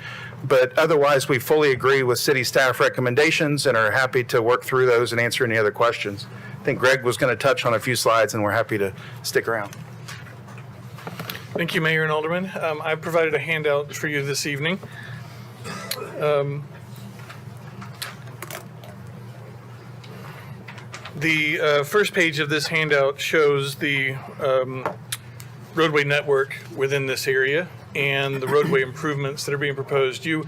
But otherwise, we fully agree with city staff recommendations and are happy to work through those and answer any other questions. I think Greg was going to touch on a few slides, and we're happy to stick around. Thank you, Mayor and Alderman. I've provided a handout for you this evening. The first page of this handout shows the roadway network within this area and the roadway improvements that are being proposed. You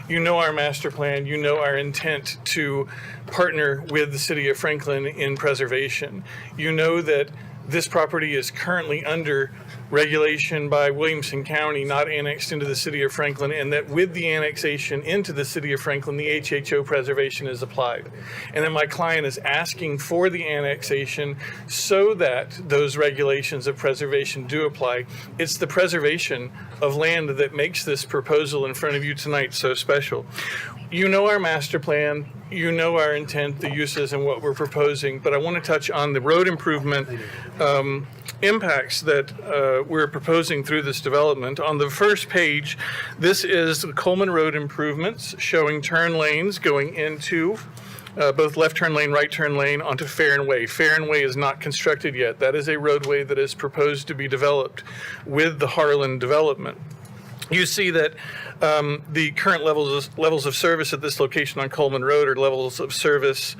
know our master plan, you know our intent to partner with the city of Franklin in preservation. You know that this property is currently under regulation by Williamson County, not annexed into the city of Franklin, and that with the annexation into the city of Franklin, the HHO preservation is applied. And then my client is asking for the annexation so that those regulations of preservation do apply. It's the preservation of land that makes this proposal in front of you tonight so special. You know our master plan, you know our intent, the uses, and what we're proposing, but I want to touch on the road improvement impacts that we're proposing through this development. On the first page, this is the Coleman Road improvements showing turn lanes going into both left turn lane, right turn lane onto Fair and Way. Fair and Way is not constructed yet. That is a roadway that is proposed to be developed with the Harlan development. You see that the current levels of service at this location on Coleman Road are levels of service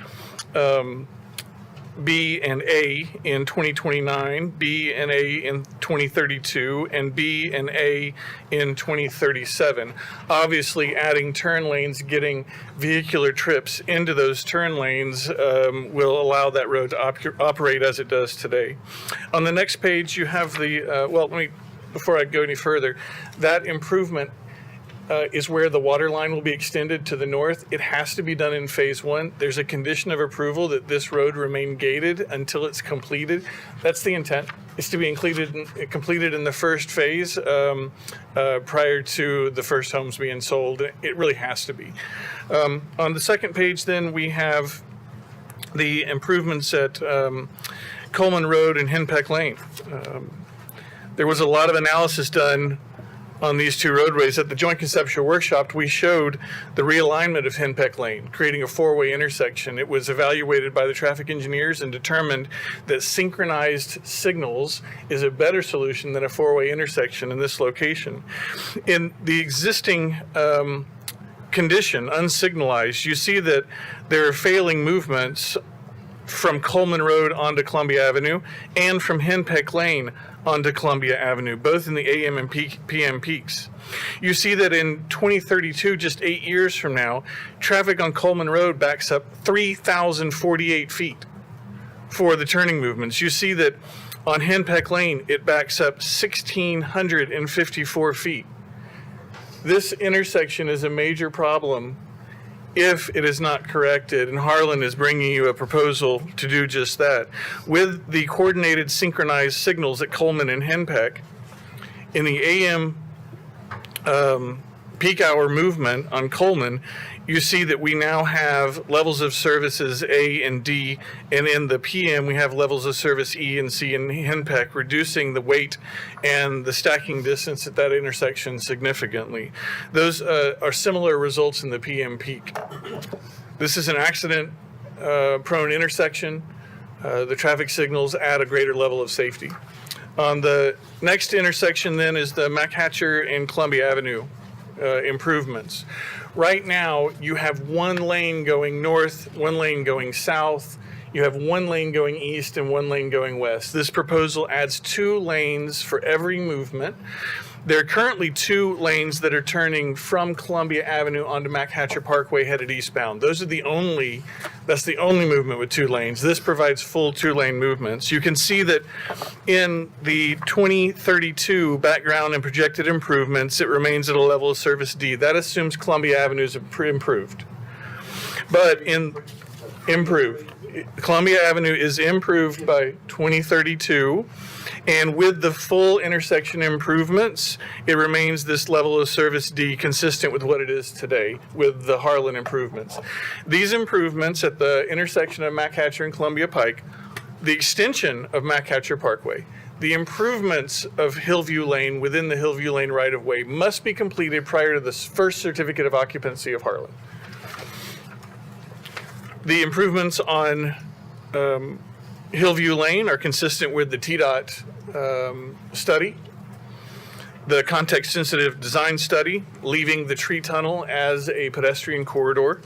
B and A in 2029, B and A in 2032, and B and A in 2037. Obviously, adding turn lanes, getting vehicular trips into those turn lanes will allow that road to operate as it does today. On the next page, you have the, before I go any further, that improvement is where the water line will be extended to the north. It has to be done in phase 1. There's a condition of approval that this road remain gated until it's completed. That's the intent. It's to be completed in the first phase prior to the first homes being sold. It really has to be. On the second page then, we have the improvements at Coleman Road and Henpeck Lane. There was a lot of analysis done on these two roadways. At the Joint Conceptual Workshop, we showed the realignment of Henpeck Lane, creating a four-way intersection. It was evaluated by the traffic engineers and determined that synchronized signals is a better solution than a four-way intersection in this location. In the existing condition, unsignalized, you see that there are failing movements from Coleman Road onto Columbia Avenue and from Henpeck Lane onto Columbia Avenue, both in the AM and PM peaks. You see that in 2032, just 8 years from now, traffic on Coleman Road backs up 3,048 feet for the turning movements. You see that on Henpeck Lane, it backs up 1,654 feet. This intersection is a major problem if it is not corrected, and Harlan is bringing you a proposal to do just that. With the coordinated synchronized signals at Coleman and Henpeck, in the AM peak hour movement on Coleman, you see that we now have levels of services A and D, and in the PM we have levels of service E and C in Henpeck, reducing the weight and the stacking distance at that intersection significantly. Those are similar results in the PM peak. This is an accident prone intersection. The traffic signals add a greater level of safety. On the next intersection then is the McHatcher and Columbia Avenue improvements. Right now, you have one lane going north, one lane going south. You have one lane going east and one lane going west. This proposal adds 2 lanes for every movement. There are currently 2 lanes that are turning from Columbia Avenue onto McHatcher Parkway headed eastbound. That's the only movement with 2 lanes. This provides full 2-lane movements. You can see that in the 2032 background and projected improvements, it remains at a level of service D. That assumes Columbia Avenue is improved. But improved. Columbia Avenue is improved by 2032. And with the full intersection improvements, it remains this level of service D consistent with what it is today with the Harlan improvements. These improvements at the intersection of McHatcher and Columbia Pike, the extension of McHatcher Parkway, the improvements of Hillview Lane within the Hillview Lane right-of-way must be completed prior to the first certificate of occupancy of Harlan. The improvements on Hillview Lane are consistent with the TDOT study, the context-sensitive design study, leaving the tree tunnel as a pedestrian corridor.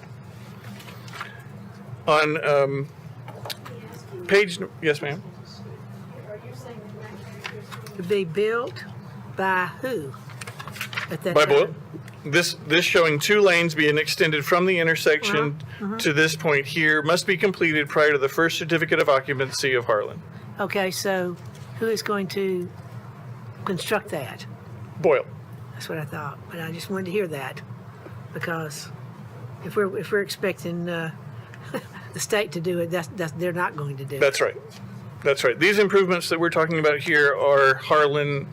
On page, yes, ma'am. To be built by who? At that By time? Boyle. This showing 2 lanes being extended from the intersection to this point here must be completed prior to the first certificate of occupancy of Harlan. Okay, so who is going to construct that? Boyle. That's what I thought, but I just wanted to hear that, because if we're expecting the state to do it, that's they're not going to do it. That's right. That's right. These improvements that we're talking about here are Harlan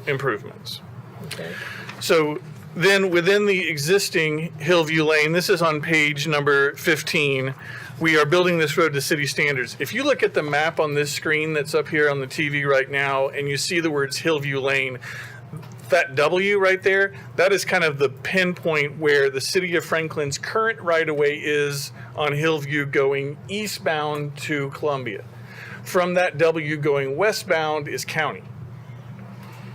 improvements. Okay. So then within the existing Hillview Lane, this is on page number 15, we are building this road to city standards. If you look at the map on this screen that's up here on the TV right now, and you see the words Hillview Lane, that W right there, that is kind of the pinpoint where the city of Franklin's current right-of-way is on Hillview going eastbound to Columbia. From that W going westbound is county.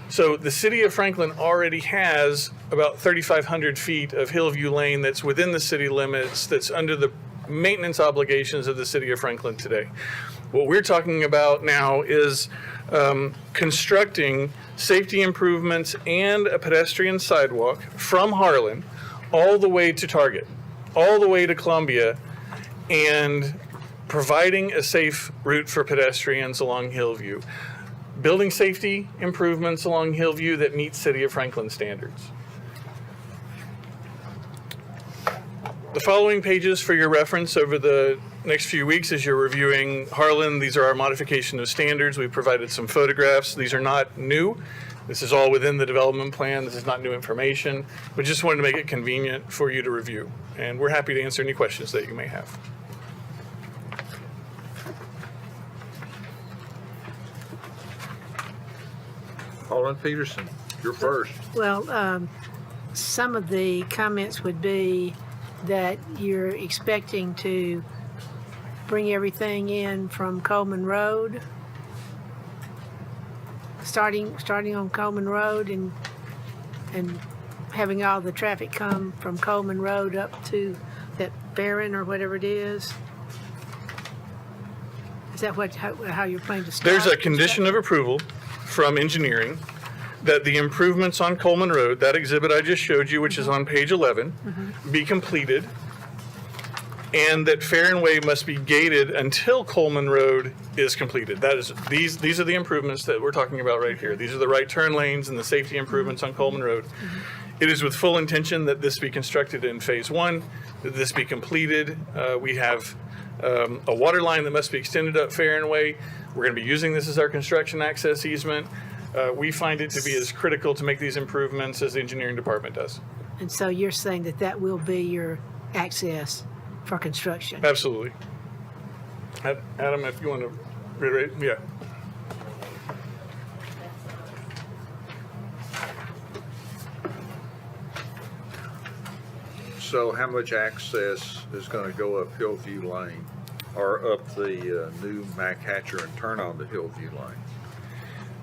So the city of Franklin already has about 3,500 feet of Hillview Lane that's within the city limits, that's under the maintenance obligations of the city of Franklin today. What we're talking about now is constructing safety improvements and a pedestrian sidewalk from Harlan all the way to Target, all the way to Columbia, and providing a safe route for pedestrians along Hillview. Building safety improvements along Hillview that meet City of Franklin standards. The following pages for your reference over the next few weeks as you're reviewing Harlan, these are our modification of standards. We've provided some photographs. These are not new. This is all within the development plan. This is not new information. We just wanted to make it convenient for you to review. And we're happy to answer any questions that you may have. Alderman Peterson, you're first. Well, some of the comments would be that you're expecting to bring everything in from Coleman Road, starting on Coleman Road and having all the traffic come from Coleman Road up to that Barron or whatever it is. Is that how you're planning to start? There's a condition of approval from engineering that the improvements on Coleman Road, that exhibit I just showed you, which is on page 11, be completed, and that Fair and Way must be gated until Coleman Road is completed. That is, these are the improvements that we're talking about right here. These are the right turn lanes and the safety improvements on Coleman Road. It is with full intention that this be constructed in phase 1, that this be completed. We have a water line that must be extended up Fair and Way. We're going to be using this as our construction access easement. We find it to be as critical to make these improvements as the engineering department does. And so you're saying that that will be your access for construction? Absolutely. Adam, if you want to reiterate, yeah. So how much access is going to go up Hillview Lane or up the new McHatcher and turn on to Hillview Lane?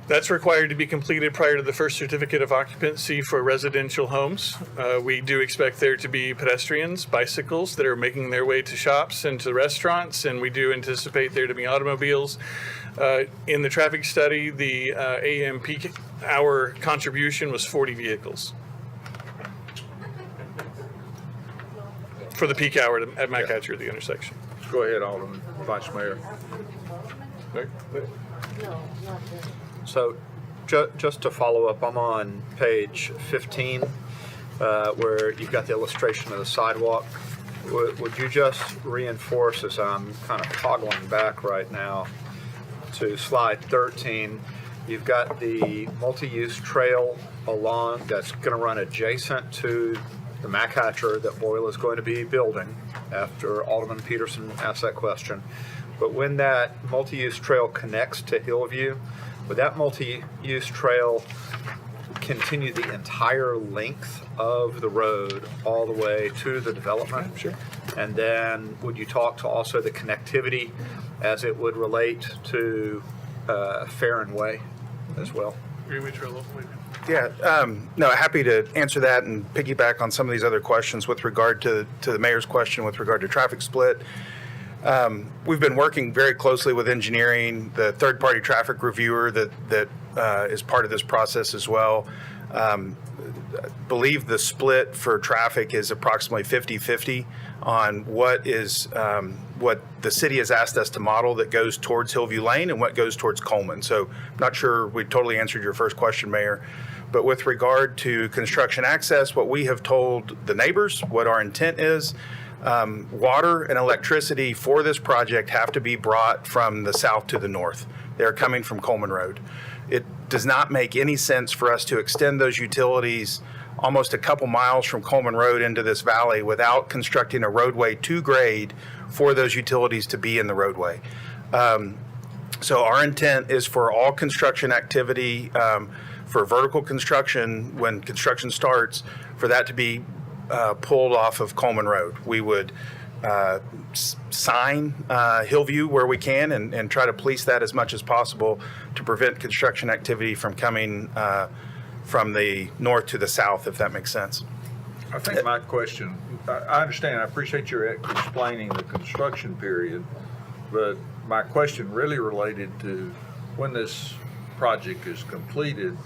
That's required to be completed prior to the first certificate of occupancy for residential homes. We do expect there to be pedestrians, bicycles that are making their way to shops and to restaurants, and we do anticipate there to be automobiles. In the traffic study, the AM peak hour contribution was 40 vehicles for the peak hour at McHatcher, the intersection. Go ahead, Alderman, Vice Mayor. So just to follow up, I'm on page 15 where you've got the illustration of the sidewalk. would you just reinforce, as I'm kind of toggling back right now to slide 13, you've got the multi-use trail along that's going to run adjacent to the Mack Hatcher that Boyle is going to be building after Alderman Peterson asked that question. But when that multi-use trail connects to Hillview, would that multi-use trail continue the entire length of the road all the way to the development? Sure. And then would you talk to also the connectivity as it would relate to Farron Way as well? Greenway Trail locally. Yeah, no, happy to answer that and piggyback on some of these other questions with regard to the mayor's question with regard to traffic split. We've been working very closely with engineering, the third-party traffic reviewer that is part of this process as well. Believe the split for traffic is approximately 50-50 on what the city has asked us to model that goes towards Hillview Lane and what goes towards Coleman. So I'm not sure we totally answered your first question, Mayor. But with regard to construction access, what we have told the neighbors, what our intent is, water and electricity for this project have to be brought from the south to the north. They're coming from Coleman Road. It does not make any sense for us to extend those utilities almost a couple miles from Coleman Road into this valley without constructing a roadway to grade for those utilities to be in the roadway. So our intent is for all construction activity, for vertical construction, when construction starts, for that to be pulled off of Coleman Road. We would sign Hillview where we can and try to police that as much as possible to prevent construction activity from coming from the north to the south, if that makes sense. I think my question, I understand, I appreciate your explaining the construction period, but my question really related to when this project is completed,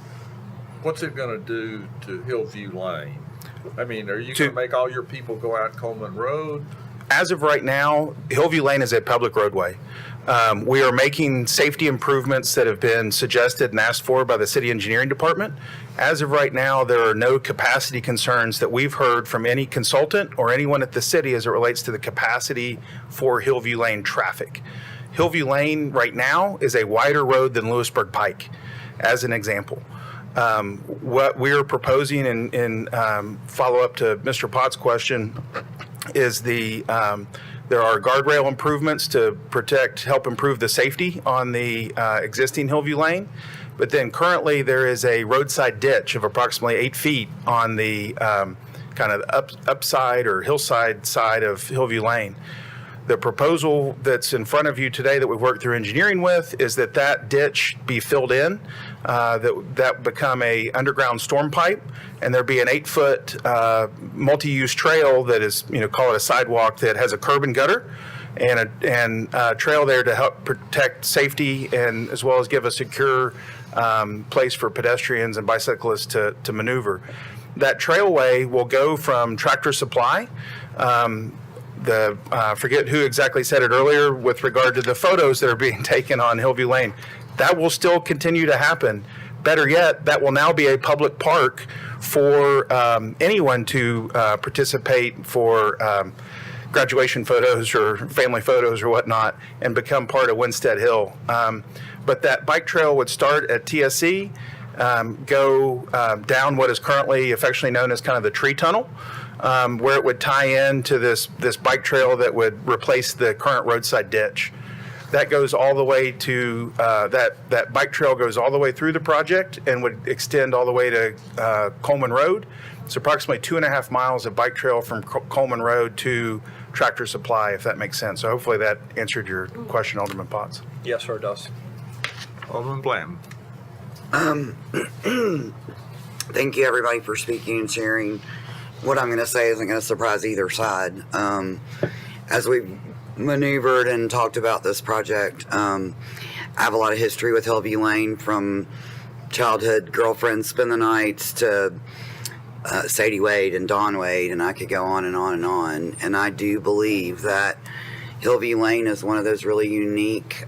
what's it going to do to Hillview Lane? I mean, are you going to make all your people go out Coleman Road? As of right now, Hillview Lane is a public roadway. We are making safety improvements that have been suggested and asked for by the city engineering department. As of right now, there are no capacity concerns that we've heard from any consultant or anyone at the city as it relates to the capacity for Hillview Lane traffic. Hillview Lane right now is a wider road than Lewisburg Pike, as an example. What we're proposing in follow-up to Mr. Potts' question is there are guardrail improvements to help improve the safety on the existing Hillview Lane. But then currently there is a roadside ditch of approximately 8 feet on the kind of upside or hillside side of Hillview Lane. The proposal that's in front of you today that we've worked through engineering with is that ditch be filled in, that become a underground storm pipe, and there be an 8-foot multi-use trail that is, call it a sidewalk that has a curb and gutter, and a trail there to help protect safety and as well as give a secure place for pedestrians and bicyclists to maneuver. That trailway will go from Tractor Supply. Forget who exactly said it earlier with regard to the photos that are being taken on Hillview Lane. That will still continue to happen. Better yet, that will now be a public park for anyone to participate for graduation photos or family photos or whatnot and become part of Winstead Hill. But that bike trail would start at TSC, go down what is currently affectionately known as kind of the tree tunnel, where it would tie into this bike trail that would replace the current roadside ditch. That goes all the way to, that bike trail goes all the way through the project and would extend all the way to Coleman Road. It's approximately 2.5 miles of bike trail from Coleman Road to Tractor Supply, if that makes sense. So hopefully that answered your question, Alderman Potts. Yes, sir, it does. Alderman Bland. Thank you, everybody, for speaking and sharing. What I'm going to say isn't going to surprise either side. As we've maneuvered and talked about this project, I have a lot of history with Hillview Lane, from childhood girlfriends spend the nights to Sadie Wade and Dawn Wade, and I could go on and on and on. And I do believe that Hillview Lane is one of those really unique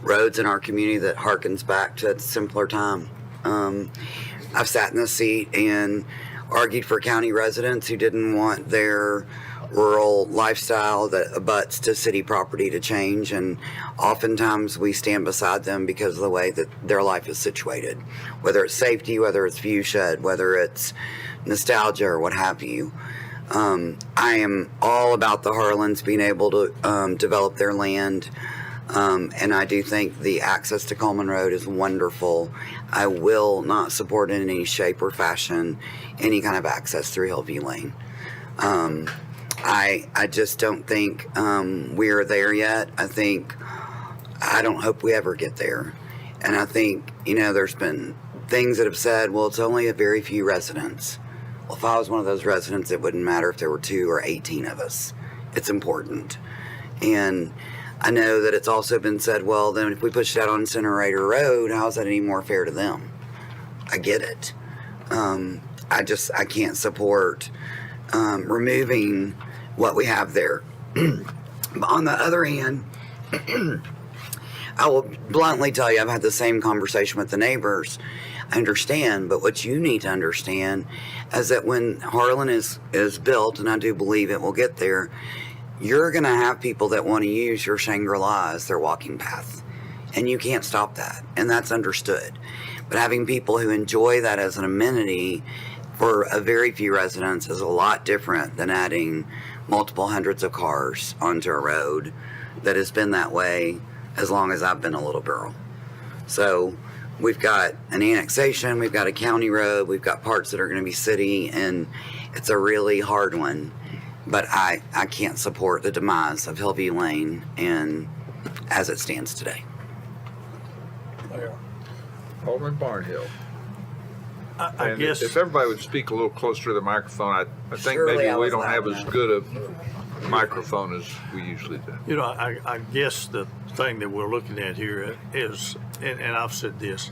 roads in our community that harkens back to a simpler time. I've sat in this seat and argued for county residents who didn't want their rural lifestyle that abuts to city property to change, and oftentimes we stand beside them because of the way that their life is situated, whether it's safety, whether it's view shed, whether it's nostalgia or what have you. I am all about the Harlans being able to develop their land, and I do think the access to Coleman Road is wonderful. I will not support in any shape or fashion any kind of access through Hillview Lane. I just don't think we're there yet. I don't hope we ever get there. And I think, there's been things that have said, well, it's only a very few residents. Well, if I was one of those residents, it wouldn't matter if there were 2 or 18 of us. It's important. And I know that it's also been said, well, then if we push that on Incinerator Road, how is that any more fair to them? I get it. I can't support removing what we have there. But on the other hand, I will bluntly tell you, I've had the same conversation with the neighbors. I understand, but what you need to understand is that when Harlan is built, and I do believe it will get there, you're going to have people that want to use your Shangri-La as their walking path. And you can't stop that, and that's understood. But having people who enjoy that as an amenity for a very few residents is a lot different than adding multiple hundreds of cars onto a road that has been that way as long as I've been a little girl. So we've got an annexation, we've got a county road, we've got parts that are going to be city, and it's a really hard one. But I can't support the demise of Hillview Lane and as it stands today. Alderman Barnhill. I And guess, if everybody would speak a little closer to the microphone, I think Surely maybe I we was don't loud have as enough. good a microphone as we usually do. I guess the thing that we're looking at here is, and I've said this,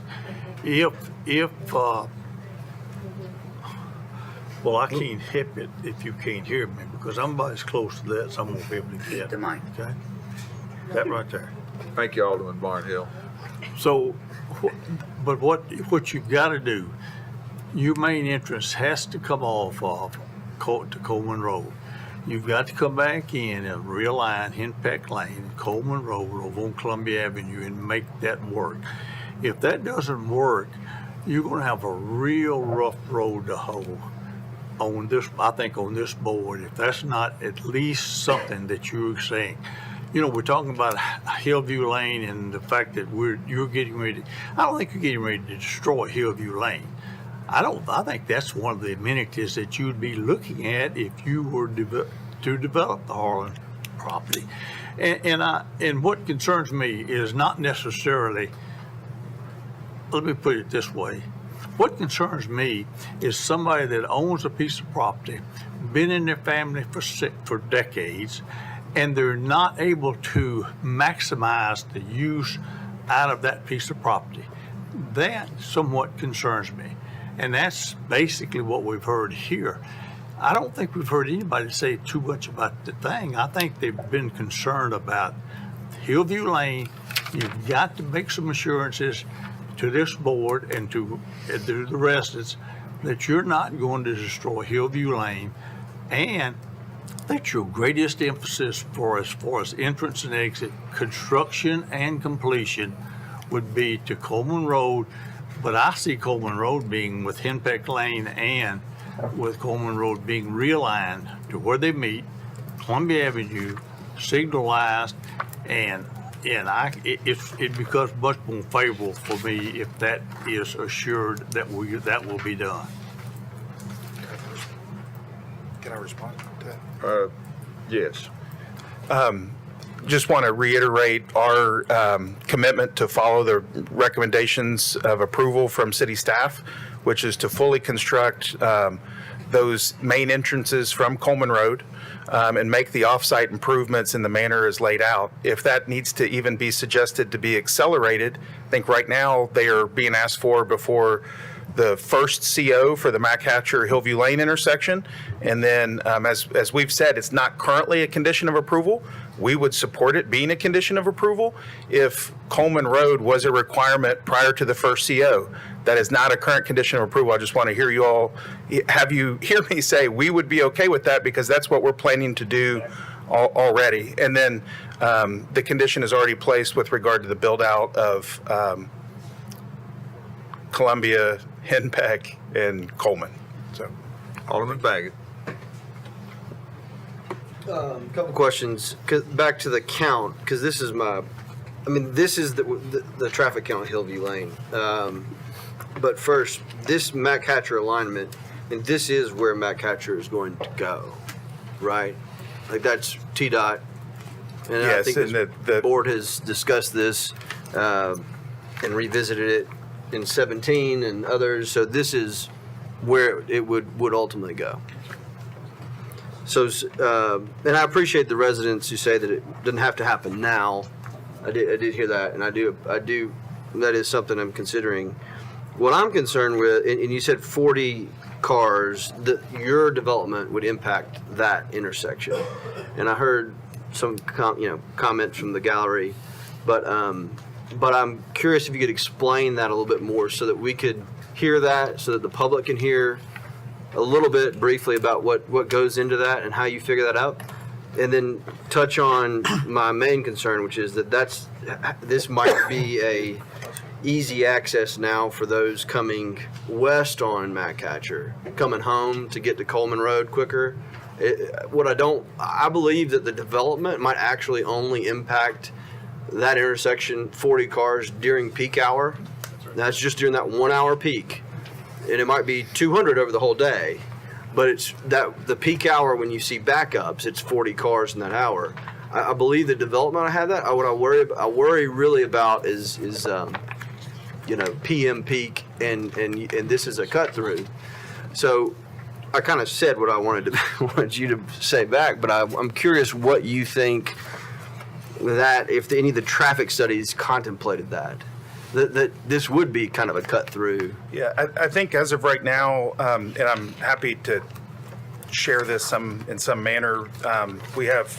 well, I can't help it if you can't hear me, because I'm about as close to that as I'm gonna be able to get. The mic. Okay? That right there. Thank you, Alderman Barnhill. So, but what you've got to do, your main entrance has to come off of to Coleman Road. You've got to come back in and realign Henpeck Lane, Coleman Road over on Columbia Avenue and make that work. If that doesn't work, you're going to have a real rough road to hoe on this, I think, on this board, if that's not at least something that you're saying. We're talking about Hillview Lane and the fact that you're getting ready. I don't think you're getting ready to destroy Hillview Lane. I think that's one of the amenities that you'd be looking at if you were to develop the Harlan property. And what concerns me is not necessarily, let me put it this way. What concerns me is somebody that owns a piece of property, been in their family for decades, and they're not able to maximize the use out of that piece of property. That somewhat concerns me. And that's basically what we've heard here. I don't think we've heard anybody say too much about the thing. I think they've been concerned about Hillview Lane. You've got to make some assurances to this board and to the residents that you're not going to destroy Hillview Lane, and that your greatest emphasis as far as entrance and exit, construction and completion would be to Coleman Road. But I see Coleman Road being with Henpeck Lane and with Coleman Road being realigned to where they meet, Columbia Avenue, signalized, and it becomes much more favorable for me if that is assured that will be done. Can I respond to that? Yes. Just want to reiterate our commitment to follow the recommendations of approval from city staff, which is to fully construct those main entrances from Coleman Road and make the off-site improvements in the manner as laid out. If that needs to even be suggested to be accelerated, I think right now they are being asked for before the first CO for the Mac Hatcher Hillview Lane intersection. And then as we've said, it's not currently a condition of approval. We would support it being a condition of approval if Coleman Road was a requirement prior to the first CO. That is not a current condition of approval. I just want to hear you all, have you hear me say we would be okay with that because that's what we're planning to do already. And then the condition is already placed with regard to the build out of Columbia, Henpeck, and Coleman. So, Alderman Baggett. Couple questions. Back to the count, because this is this is the traffic count at Hillview Lane. But first, this Matt Hatcher alignment, and this is where Matt Hatcher is going to go, right? Like that's TDOT. And I yes, think and the board has discussed this and revisited it in 17 and others. So this is where it would ultimately go. So, and I appreciate the residents who say that it doesn't have to happen now. I did hear that, and I do. That is something I'm considering. What I'm concerned with, and you said 40 cars, your development would impact that intersection. And I heard some comments from the gallery, but I'm curious if you could explain that a little bit more so that we could hear that, so that the public can hear a little bit briefly about what goes into that and how you figure that out, and then touch on my main concern, which is that this might be a easy access now for those coming west on Matt Hatcher, coming home to get to Coleman Road quicker. I believe that the development might actually only impact that intersection 40 cars during peak hour. That's just during that 1 hour peak. And it might be 200 over the whole day, but it's that the peak hour when you see backups, it's 40 cars in that hour. I believe the development I have that. What I worry really about is PM peak and this is a cut through. So I kind of said what I wanted you to say back, but I'm curious what you think that if any of the traffic studies contemplated that this would be kind of a cut through. Yeah, I think as of right now, and I'm happy to share this in some manner, we have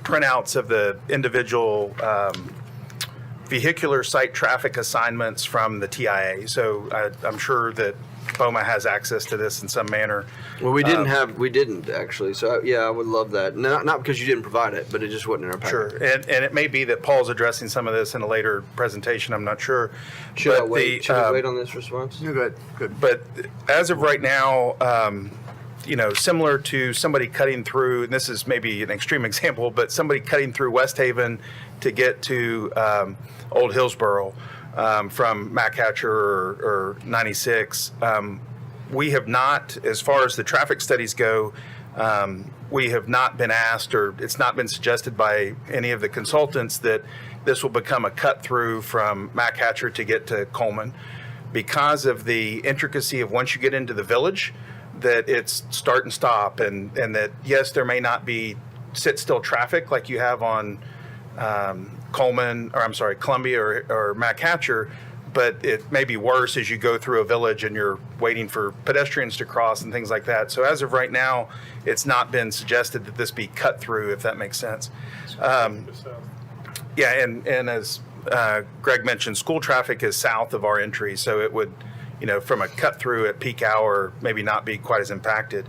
printouts of the individual vehicular site traffic assignments from the TIA. So I'm sure that BOMA has access to this in some manner. Well, we didn't actually. So I would love that. Not because you didn't provide it, but it just wasn't in our packet. Sure, and it may be that Paul's addressing some of this in a later presentation. I'm not sure. Should I wait on this response? No, good. But as of right now, similar to somebody cutting through, and this is maybe an extreme example, but somebody cutting through West Haven to get to Old Hillsboro from Matt Hatcher or 96. We have not, as far as the traffic studies go, we have not been asked, or it's not been suggested by any of the consultants that this will become a cut through from Matt Hatcher to get to Coleman, because of the intricacy of once you get into the village, that it's start and stop, and that yes, there may not be sit still traffic like you have on Columbia or Matt Hatcher, but it may be worse as you go through a village and you're waiting for pedestrians to cross and things like that. So as of right now, it's not been suggested that this be cut through, if that makes sense. Yeah, and as Greg mentioned, school traffic is south of our entry, so it would, from a cut through at peak hour, maybe not be quite as impacted.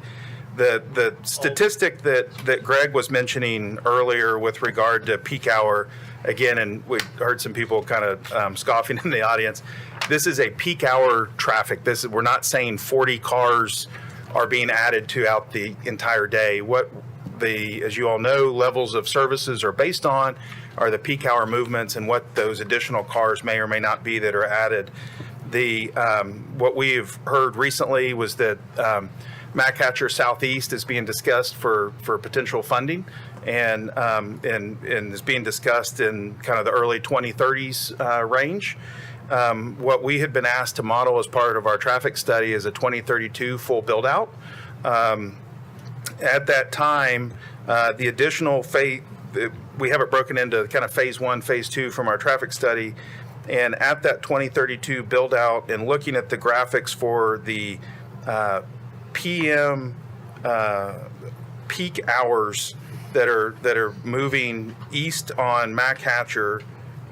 The statistic that Greg was mentioning earlier with regard to peak hour, again, and we heard some people kind of scoffing in the audience, this is a peak hour traffic. We're not saying 40 cars are being added to out the entire day. What as you all know, levels of services are based on are the peak hour movements and what those additional cars may or may not be that are added. What we've heard recently was that Matt Hatcher Southeast is being discussed for potential funding, and is being discussed in kind of the early 2030s range. What we had been asked to model as part of our traffic study is a 2032 full build out. At that time, the additional phase, we have it broken into kind of phase 1, phase 2 from our traffic study. And at that 2032 build out, and looking at the graphics for the PM peak hours that are moving east on Matt Hatcher,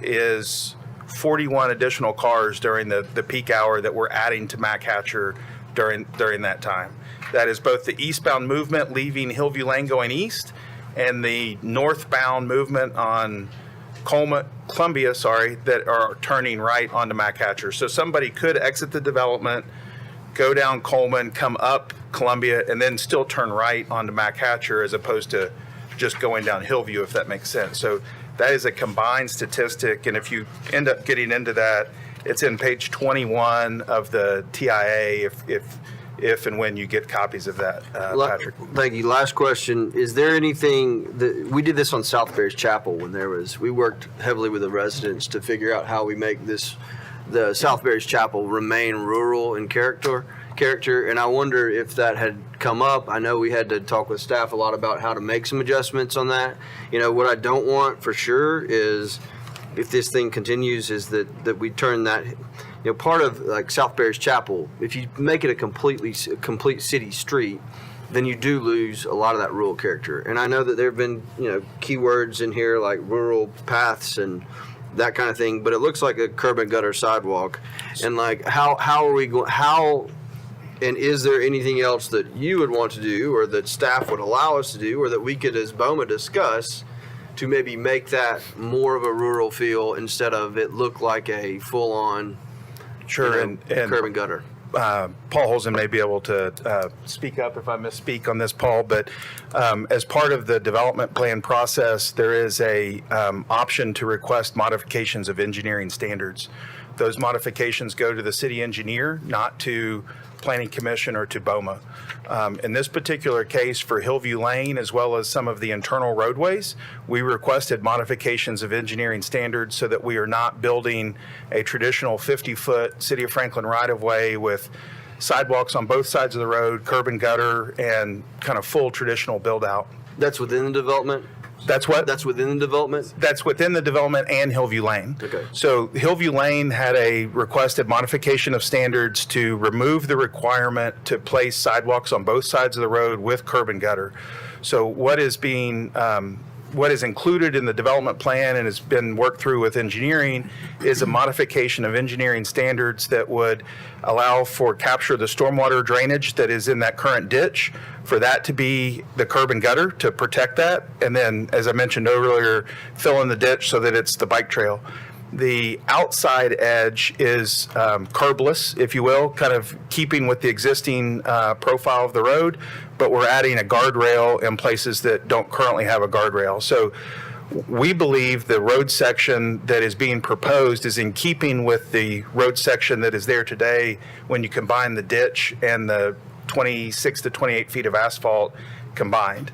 is 41 additional cars during the peak hour that we're adding to Mac Hatcher during that time. That is both the eastbound movement leaving Hillview Lane going east and the northbound movement on Columbia, that are turning right onto Mac Hatcher. So somebody could exit the development, go down Coleman, come up Columbia, and then still turn right onto Mac Hatcher as opposed to just going down Hillview, if that makes sense. So that is a combined statistic, and if you end up getting into that, it's in page 21 of the TIA if and when you get copies of that, Patrick. Thank you. Last question. Is there anything that, we did this on South Bears Chapel when we worked heavily with the residents to figure out how we make the South Bears Chapel remain rural in character, and I wonder if that had come up. I know we had to talk with staff a lot about how to make some adjustments on that. What I don't want for sure is, if this thing continues, is that we turn that, part of like South Bears Chapel, if you make it a complete city street, then you do lose a lot of that rural character. And I know that there have been, keywords in here like rural paths and that kind of thing, but it looks like a curb and gutter sidewalk. And like, how are we going, and is there anything else that you would want to do, or that staff would allow us to do, or that we could, as BOMA, discuss to maybe make that more of a rural feel instead of it look like a full-on and curb and gutter? Paul Holzen may be able to speak up if I misspeak on this, Paul, but as part of the development plan process, there is a option to request modifications of engineering standards. Those modifications go to the city engineer, not to Planning Commission or to BOMA. In this particular case, for Hillview Lane, as well as some of the internal roadways, we requested modifications of engineering standards so that we are not building a traditional 50-foot City of Franklin right-of-way with sidewalks on both sides of the road, curb and gutter, and kind of full traditional build-out. That's within the development? That's what? That's within the development? That's within the development and Hillview Lane. Okay. So Hillview Lane had a requested modification of standards to remove the requirement to place sidewalks on both sides of the road with curb and gutter. So what is included in the development plan and has been worked through with engineering is a modification of engineering standards that would allow for capture the stormwater drainage that is in that current ditch, for that to be the curb and gutter to protect that. And then, as I mentioned earlier, fill in the ditch so that it's the bike trail. The outside edge is curbless, if you will, kind of keeping with the existing profile of the road, but we're adding a guardrail in places that don't currently have a guardrail. So we believe the road section that is being proposed is in keeping with the road section that is there today when you combine the ditch and the 26 to 28 feet of asphalt combined.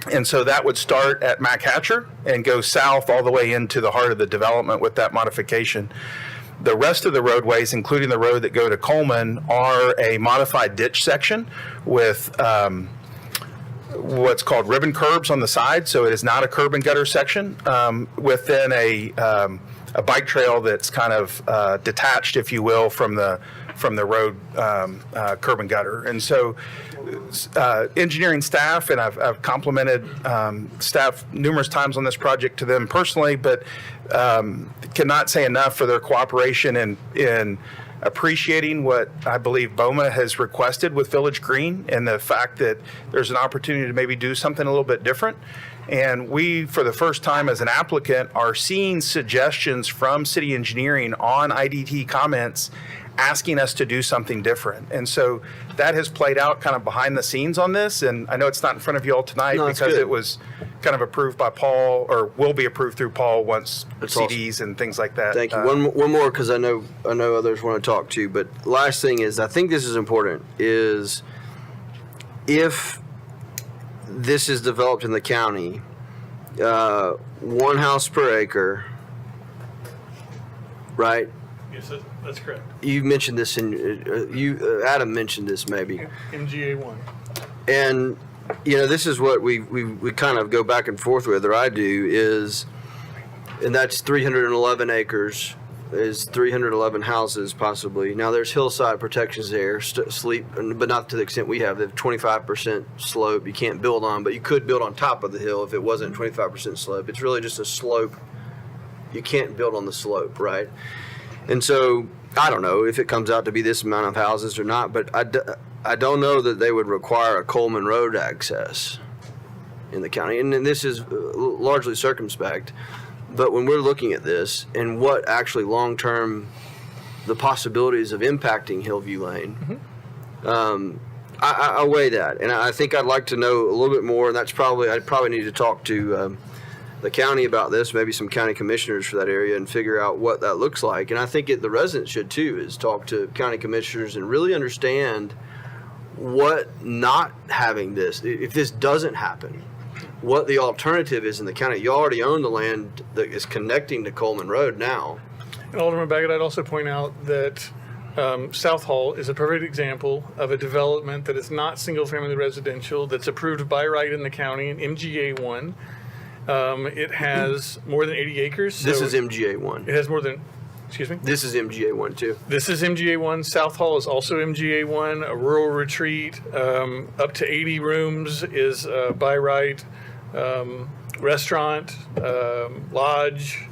And so that would start at Mac Hatcher and go south all the way into the heart of the development with that modification. The rest of the roadways, including the road that go to Coleman, are a modified ditch section with what's called ribbon curbs on the side. So it is not a curb and gutter section within a bike trail that's kind of detached, if you will, from the road curb and gutter. And so engineering staff, and I've complimented staff numerous times on this project to them personally, but cannot say enough for their cooperation in appreciating what I believe BOMA has requested with Village Green, and the fact that there's an opportunity to maybe do something a little bit different. And we, for the first time as an applicant, are seeing suggestions from city engineering on IDT comments asking us to do something different. And so that has played out kind of behind the scenes on this. And I know it's not in front of you all tonight because it was kind of approved by Paul, or will be approved through Paul once CDs and things like that. Thank you. One more, because I know others want to talk to, but last thing is, I think this is important, is if this is developed in the county, 1 house per acre, right? Yes, that's correct. You mentioned this Adam mentioned this maybe. MGA 1. And, this is what we kind of go back and forth with, or I do, is, and that's 311 acres, is 311 houses possibly. Now there's hillside protections there, but not to the extent we have. They have 25% slope you can't build on, but you could build on top of the hill if it wasn't 25% slope. It's really just a slope you can't build on the slope, right? And so I don't know if it comes out to be this amount of houses or not, but I don't know that they would require a Coleman Road access in the county. And this is largely circumspect. But when we're looking at this and what actually long-term the possibilities of impacting Hillview Lane, I weigh that. And I think I'd like to know a little bit more. And I'd probably need to talk to the county about this, maybe some county commissioners for that area, and figure out what that looks like. And I think the residents should too, is talk to county commissioners and really understand what not having this, if this doesn't happen, what the alternative is in the county. You already own the land that is connecting to Coleman Road now. And Alderman Baggett, I'd also point out that South Hall is a perfect example of a development that is not single-family residential, that's approved by right in the county in MGA 1. It has more than 80 acres. This is MGA 1. It has more than, excuse me? This is MGA 1 too. This is MGA 1. South Hall is also MGA 1, a rural retreat. Up to 80 rooms is by right. Restaurant, lodge,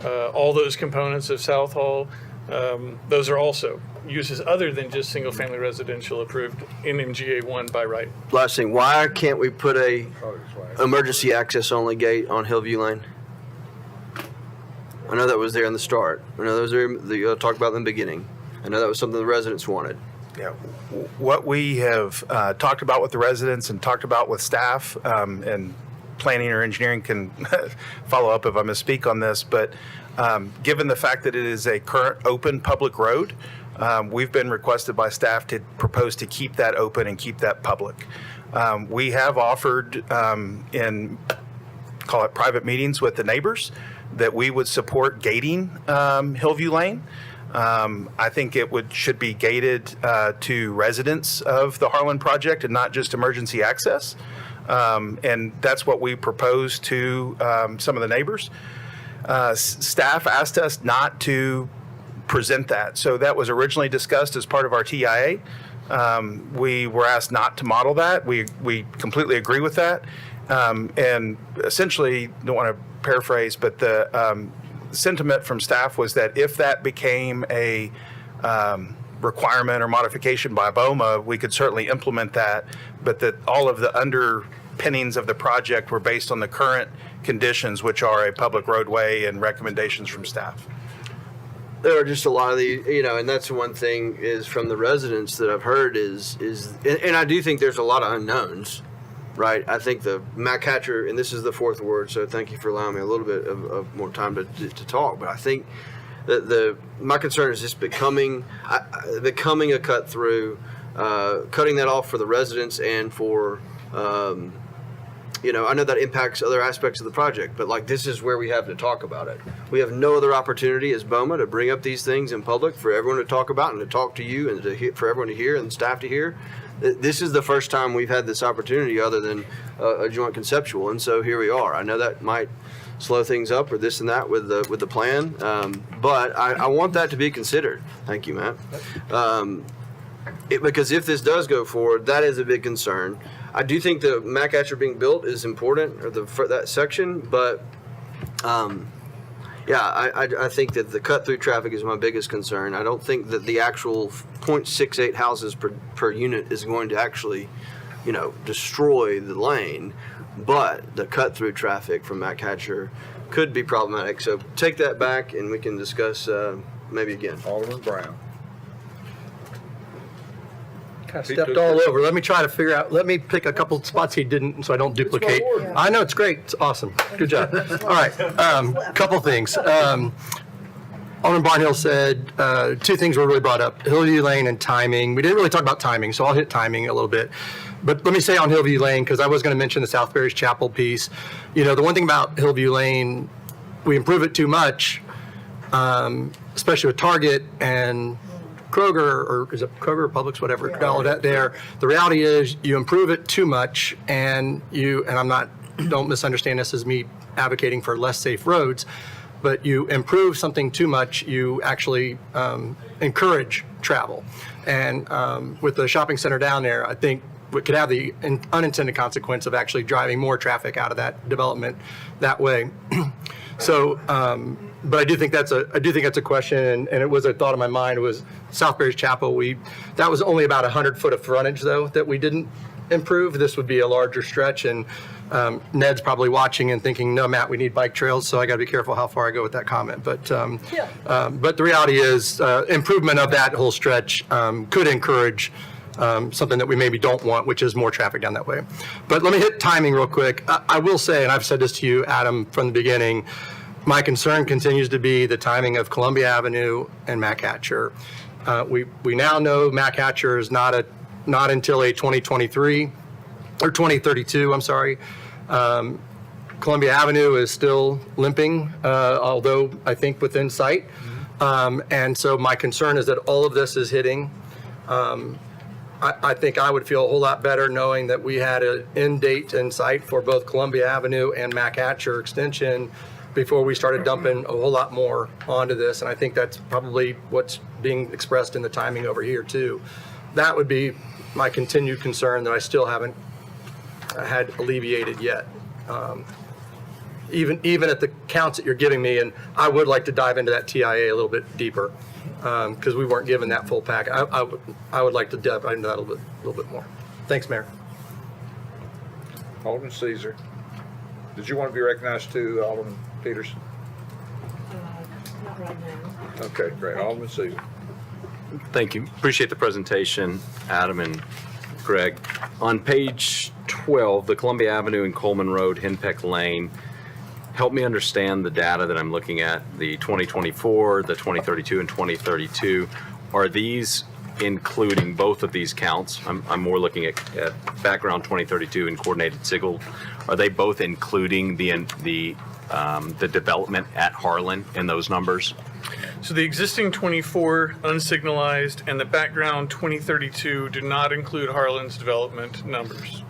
all those components of South Hall. Those are also uses other than just single-family residential approved in MGA 1 by right. Last thing, why can't we put a emergency access only gate on Hillview Lane? I know that was there in the start. I know that was there, you talked about in the beginning. I know that was something the residents wanted. Yeah, what we have talked about with the residents and talked about with staff, and planning or engineering can follow up if I misspeak on this, but given the fact that it is a current open public road, we've been requested by staff to propose to keep that open and keep that public. We have offered in, call it private meetings with the neighbors, that we would support gating Hillview Lane. I think it should be gated to residents of the Harlan project and not just emergency access. And that's what we proposed to some of the neighbors. Staff asked us not to present that. So that was originally discussed as part of our TIA. We were asked not to model that. We completely agree with that. And essentially, don't want to paraphrase, but the sentiment from staff was that if that became a requirement or modification by BOMA, we could certainly implement that, but that all of the underpinnings of the project were based on the current conditions, which are a public roadway and recommendations from staff. There are just a lot of the, and that's one thing is from the residents that I've heard is, and I do think there's a lot of unknowns, right? I think the Mac Hatcher, and this is the fourth word, so thank you for allowing me a little bit of more time to talk, but I think that my concern is just becoming a cut through, cutting that off for the residents and for, I know that impacts other aspects of the project, but like this is where we have to talk about it. We have no other opportunity as BOMA to bring up these things in public for everyone to talk about and to talk to you and for everyone to hear and staff to hear. This is the first time we've had this opportunity other than a joint conceptual, and so here we are. I know that might slow things up or this and that with the plan, but I want that to be considered. Thank you, Matt. Because if this does go forward, that is a big concern. I do think the Mac Hatcher being built is important, or that section, but I think that the cut through traffic is my biggest concern. I don't think that the actual 0.68 houses per unit is going to actually, destroy the lane, but the cut through traffic from Mac Hatcher could be problematic. So take that back and we can discuss maybe again. Alderman Brown. Kind of stepped all over. Let me try to figure out, let me pick a couple spots he didn't so I don't duplicate. I know, it's great. It's awesome. Good job. All right. Couple things. Alderman Barnhill said two things were really brought up, Hillview Lane and timing. We didn't really talk about timing, so I'll hit timing a little bit. But let me say on Hillview Lane, because I was going to mention the South Parish Chapel piece. The one thing about Hillview Lane, we improve it too much, especially with Target and Kroger, or is it Kroger or Publix, whatever, call it there. The reality is you improve it too much and don't misunderstand this as me advocating for less safe roads, but you improve something too much, you actually encourage travel. And with the shopping center down there, I think could have the unintended consequence of actually driving more traffic out of that development that way. So, but I do think that's a question, and it was a thought in my mind. It was South Berry's Chapel. That was only about 100 foot of frontage though that we didn't improve. This would be a larger stretch, and Ned's probably watching and thinking, no, Matt, we need bike trails, so I got to be careful how far I go with that comment. But the reality is improvement of that whole stretch could encourage something that we maybe don't want, which is more traffic down that way. But let me hit timing real quick. I will say, and I've said this to you, Adam, from the beginning, my concern continues to be the timing of Columbia Avenue and Mac Hatcher. We now know Mac Hatcher is not until a 2023 or 2032, I'm sorry. Columbia Avenue is still limping, although I think within sight. And so my concern is that all of this is hitting. I think I would feel a whole lot better knowing that we had an end date in sight for both Columbia Avenue and Mac Hatcher extension before we started dumping a whole lot more onto this. And I think that's probably what's being expressed in the timing over here too. That would be my continued concern that I still haven't had alleviated yet. Even at the counts that you're giving me, and I would like to dive into that TIA a little bit deeper because we weren't given that full pack. I would like to dive into that a little bit more. Thanks, Mayor. Alderman Caesar. Did you want to be recognized too, Alderman Peterson? Not right now. Okay, great. Alderman Caesar. Thank you. Appreciate the presentation, Adam and Greg. On page 12, the Columbia Avenue and Coleman Road, Henpeck Lane, help me understand the data that I'm looking at, the 2024, the 2032, and 2032. Are these including both of these counts? I'm more looking at background 2032 and coordinated signal. Are they both including the development at Harlan in those numbers? So the existing 24 unsignalized and the background 2032 do not include Harlan's development numbers.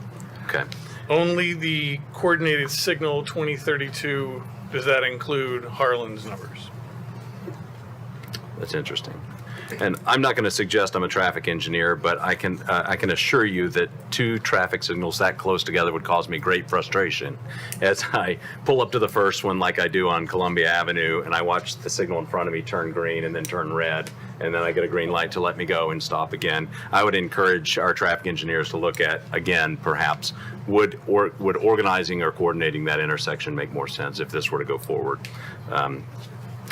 Okay. Only the coordinated signal 2032, does that include Harlan's numbers? That's interesting. And I'm not going to suggest I'm a traffic engineer, but I can assure you that two traffic signals that close together would cause me great frustration as I pull up to the first one like I do on Columbia Avenue and I watch the signal in front of me turn green and then turn red, and then I get a green light to let me go and stop again. I would encourage our traffic engineers to look at, again, perhaps, would organizing or coordinating that intersection make more sense if this were to go forward?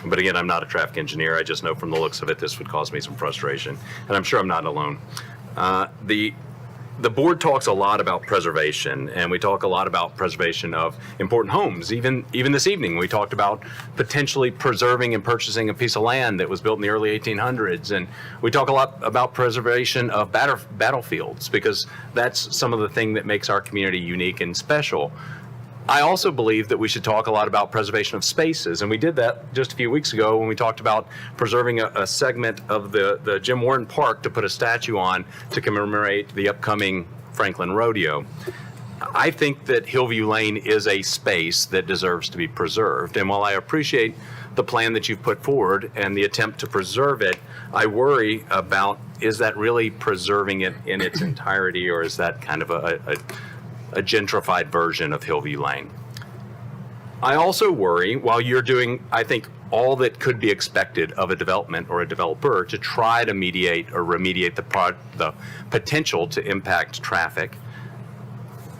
But again, I'm not a traffic engineer. I just know from the looks of it, this would cause me some frustration. And I'm sure I'm not alone. The board talks a lot about preservation, and we talk a lot about preservation of important homes. Even this evening, we talked about potentially preserving and purchasing a piece of land that was built in the early 1800s. And we talk a lot about preservation of battlefields, because that's some of the thing that makes our community unique and special. I also believe that we should talk a lot about preservation of spaces, and we did that just a few weeks ago when we talked about preserving a segment of the Jim Warren Park to put a statue on to commemorate the upcoming Franklin Rodeo. I think that Hillview Lane is a space that deserves to be preserved, and while I appreciate the plan that you've put forward and the attempt to preserve it, I worry about, is that really preserving it in its entirety, or is that kind of a gentrified version of Hillview Lane? I also worry, while you're doing, I think, all that could be expected of a development or a developer to try to mediate or remediate the potential to impact traffic,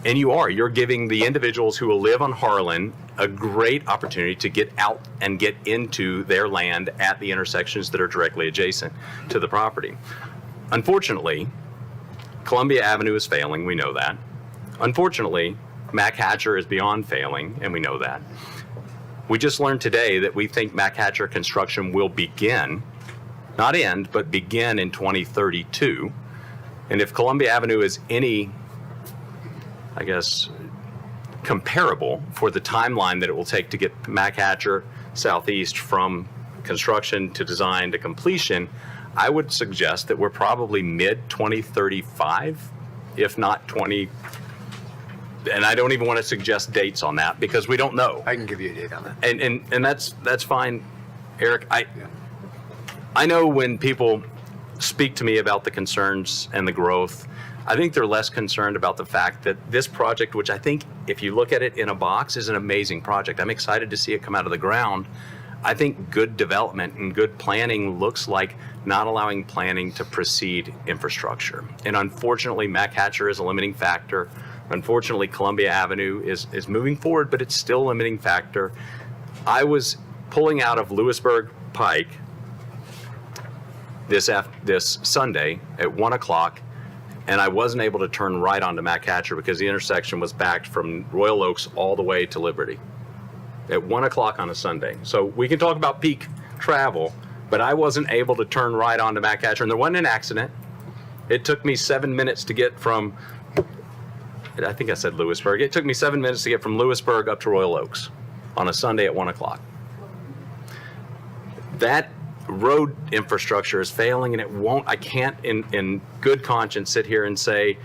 and you're giving the individuals who will live on Harlan a great opportunity to get out and get into their land at the intersections that are directly adjacent to the property. Unfortunately, Columbia Avenue is failing, we know that. Unfortunately, Mac Hatcher is beyond failing, and we know that. We just learned today that we think Mac Hatcher construction will begin, not end, but begin in 2032. And if Columbia Avenue is any, I guess, comparable for the timeline that it will take to get Mac Hatcher Southeast from construction to design to completion, I would suggest that we're probably mid-2035, if not 20. And I don't even want to suggest dates on that because we don't know. I can give you a date on that. And that's fine, Eric. I know when people speak to me about the concerns and the growth. I think they're less concerned about the fact that this project, which I think if you look at it in a box, is an amazing project. I'm excited to see it come out of the ground. I think good development and good planning looks like not allowing planning to precede infrastructure. And unfortunately, Mac Hatcher is a limiting factor. Unfortunately, Columbia Avenue is moving forward, but it's still a limiting factor. I was pulling out of Lewisburg Pike this Sunday at 1 o'clock, and I wasn't able to turn right onto Mac Hatcher because the intersection was backed from Royal Oaks all the way to Liberty at 1 o'clock on a Sunday. So we can talk about peak travel, but I wasn't able to turn right onto Mac Hatcher, and there wasn't an accident. It took me 7 minutes to get from, I think I said Lewisburg. It took me 7 minutes to get from Lewisburg up to Royal Oaks on a Sunday at 1 o'clock. That road infrastructure is failing, and it won't, I can't in good conscience sit here and say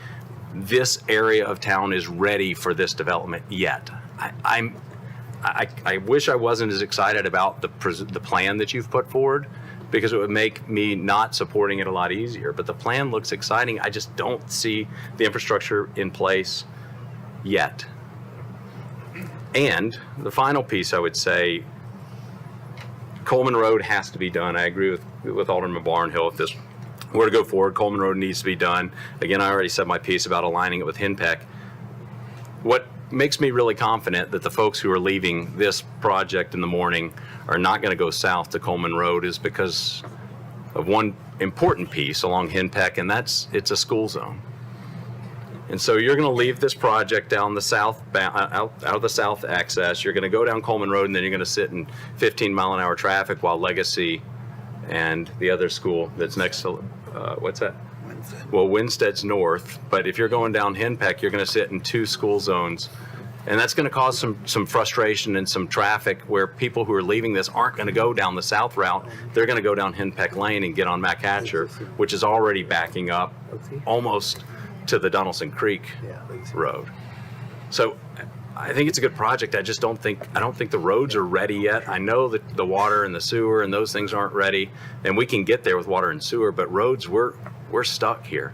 this area of town is ready for this development yet. I wish I wasn't as excited about the plan that you've put forward, because it would make me not supporting it a lot easier. But the plan looks exciting. I just don't see the infrastructure in place yet. And the final piece, I would say, Coleman Road has to be done. I agree with Alderman Barnhill. If this were to go forward, Coleman Road needs to be done. Again, I already said my piece about aligning it with HINPEC. What makes me really confident that the folks who are leaving this project in the morning are not going to go south to Coleman Road is because of one important piece along HINPEC, and it's a school zone. And so you're going to leave this project down the south, out of the south access. You're going to go down Coleman Road, and then you're going to sit in 15-mile-an-hour traffic while Legacy and the other school that's next to, what's that? Winstead. Well, Winstead's north, but if you're going down HINPEC, you're going to sit in 2 school zones. And that's going to cause some frustration and some traffic where people who are leaving this aren't going to go down the south route. They're going to go down HINPEC Lane and get on Mac Hatcher, which is already backing up almost to the Donaldson Creek Road. So I think it's a good project. I don't think the roads are ready yet. I know that the water and the sewer and those things aren't ready, and we can get there with water and sewer, but roads, we're stuck here.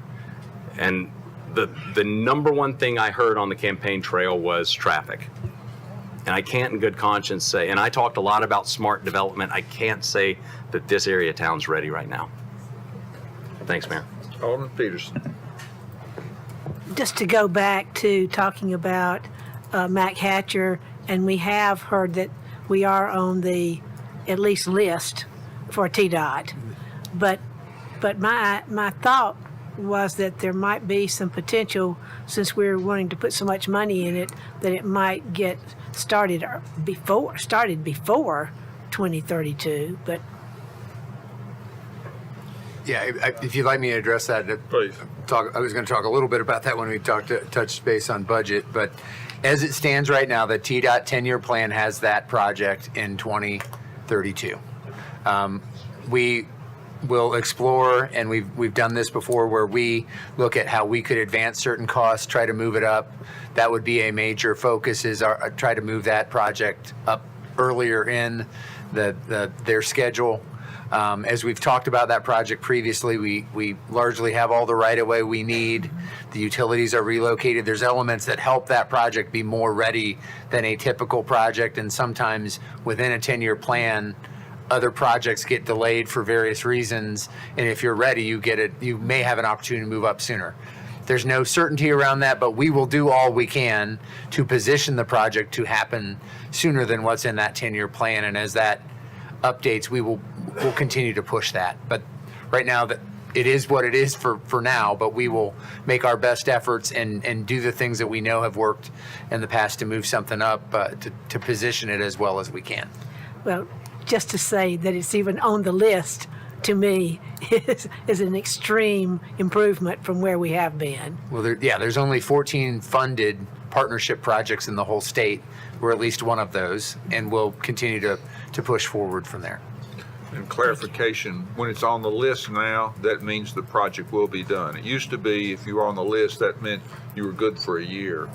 And the number one thing I heard on the campaign trail was traffic. And I can't in good conscience say, and I talked a lot about smart development, I can't say that this area of town's ready right now. Thanks, Mayor. Alderman Peterson. Just to go back to talking about Mac Hatcher, and we have heard that we are on the at least list for TDOT. But my thought was that there might be some potential, since we're wanting to put so much money in it, that it might get started before 2032. But yeah, if you'd like me to address that, please. I was going to talk a little bit about that when we touched base on budget, but as it stands right now, the TDOT 10-year plan has that project in 2032. We will explore, and we've done this before, where we look at how we could advance certain costs, try to move it up. That would be a major focus, is try to move that project up earlier in their schedule. As we've talked about that project previously, we largely have all the right-of-way we need. The utilities are relocated. There's elements that help that project be more ready than a typical project, and sometimes within a 10-year plan, other projects get delayed for various reasons, and if you're ready, you may have an opportunity to move up sooner. There's no certainty around that, but we will do all we can to position the project to happen sooner than what's in that 10-year plan, and as that updates, we'll continue to push that. But right now, that it is what it is for now, but we will make our best efforts and do the things that we know have worked in the past to move something up, to position it as well as we can. well, just to say that it's even on the list, to me, is an extreme improvement from where we have been. Well, there's only 14 funded partnership projects in the whole state. We're at least one of those, and we'll continue to push forward from there. And clarification, when it's on the list now, that means the project will be done. It used to be, if you were on the list, that meant you were good for a year.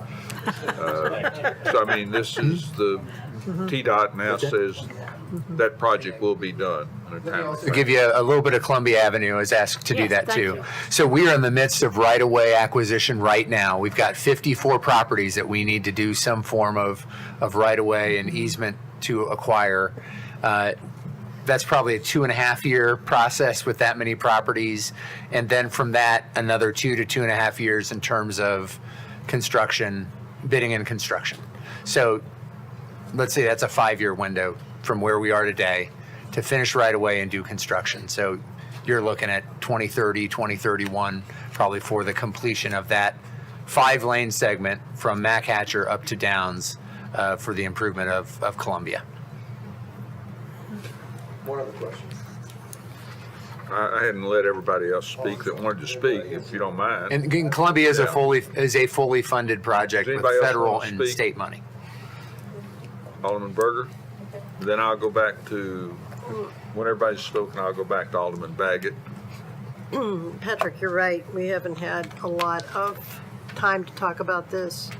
So, I mean, this is the TDOT now says that project will be done. the town. To give you a little bit of Columbia Avenue, I was asked to do Yes, that thank too. you. So we are in the midst of right-of-way acquisition right now. We've got 54 properties that we need to do some form of right-of-way and easement to acquire. That's probably a 2.5-year process with that many properties. And then from that, another 2 to 2.5 years in terms of construction, bidding and construction. So let's say that's a 5-year window from where we are today to finish right away and do construction. So you're looking at 2030, 2031, probably for the completion of that 5-lane segment from Mac Hatcher up to Downs for the improvement of Columbia. One other question. I hadn't let everybody else speak that wanted to speak, if you don't mind. And Columbia is Yeah. a fully funded project Does with anybody else federal want to and speak? state money. Alderman Berger. Then I'll go back to, when everybody's spoken, I'll go back to Alderman Baggett. Patrick, you're right. We haven't had a lot of time to talk about this.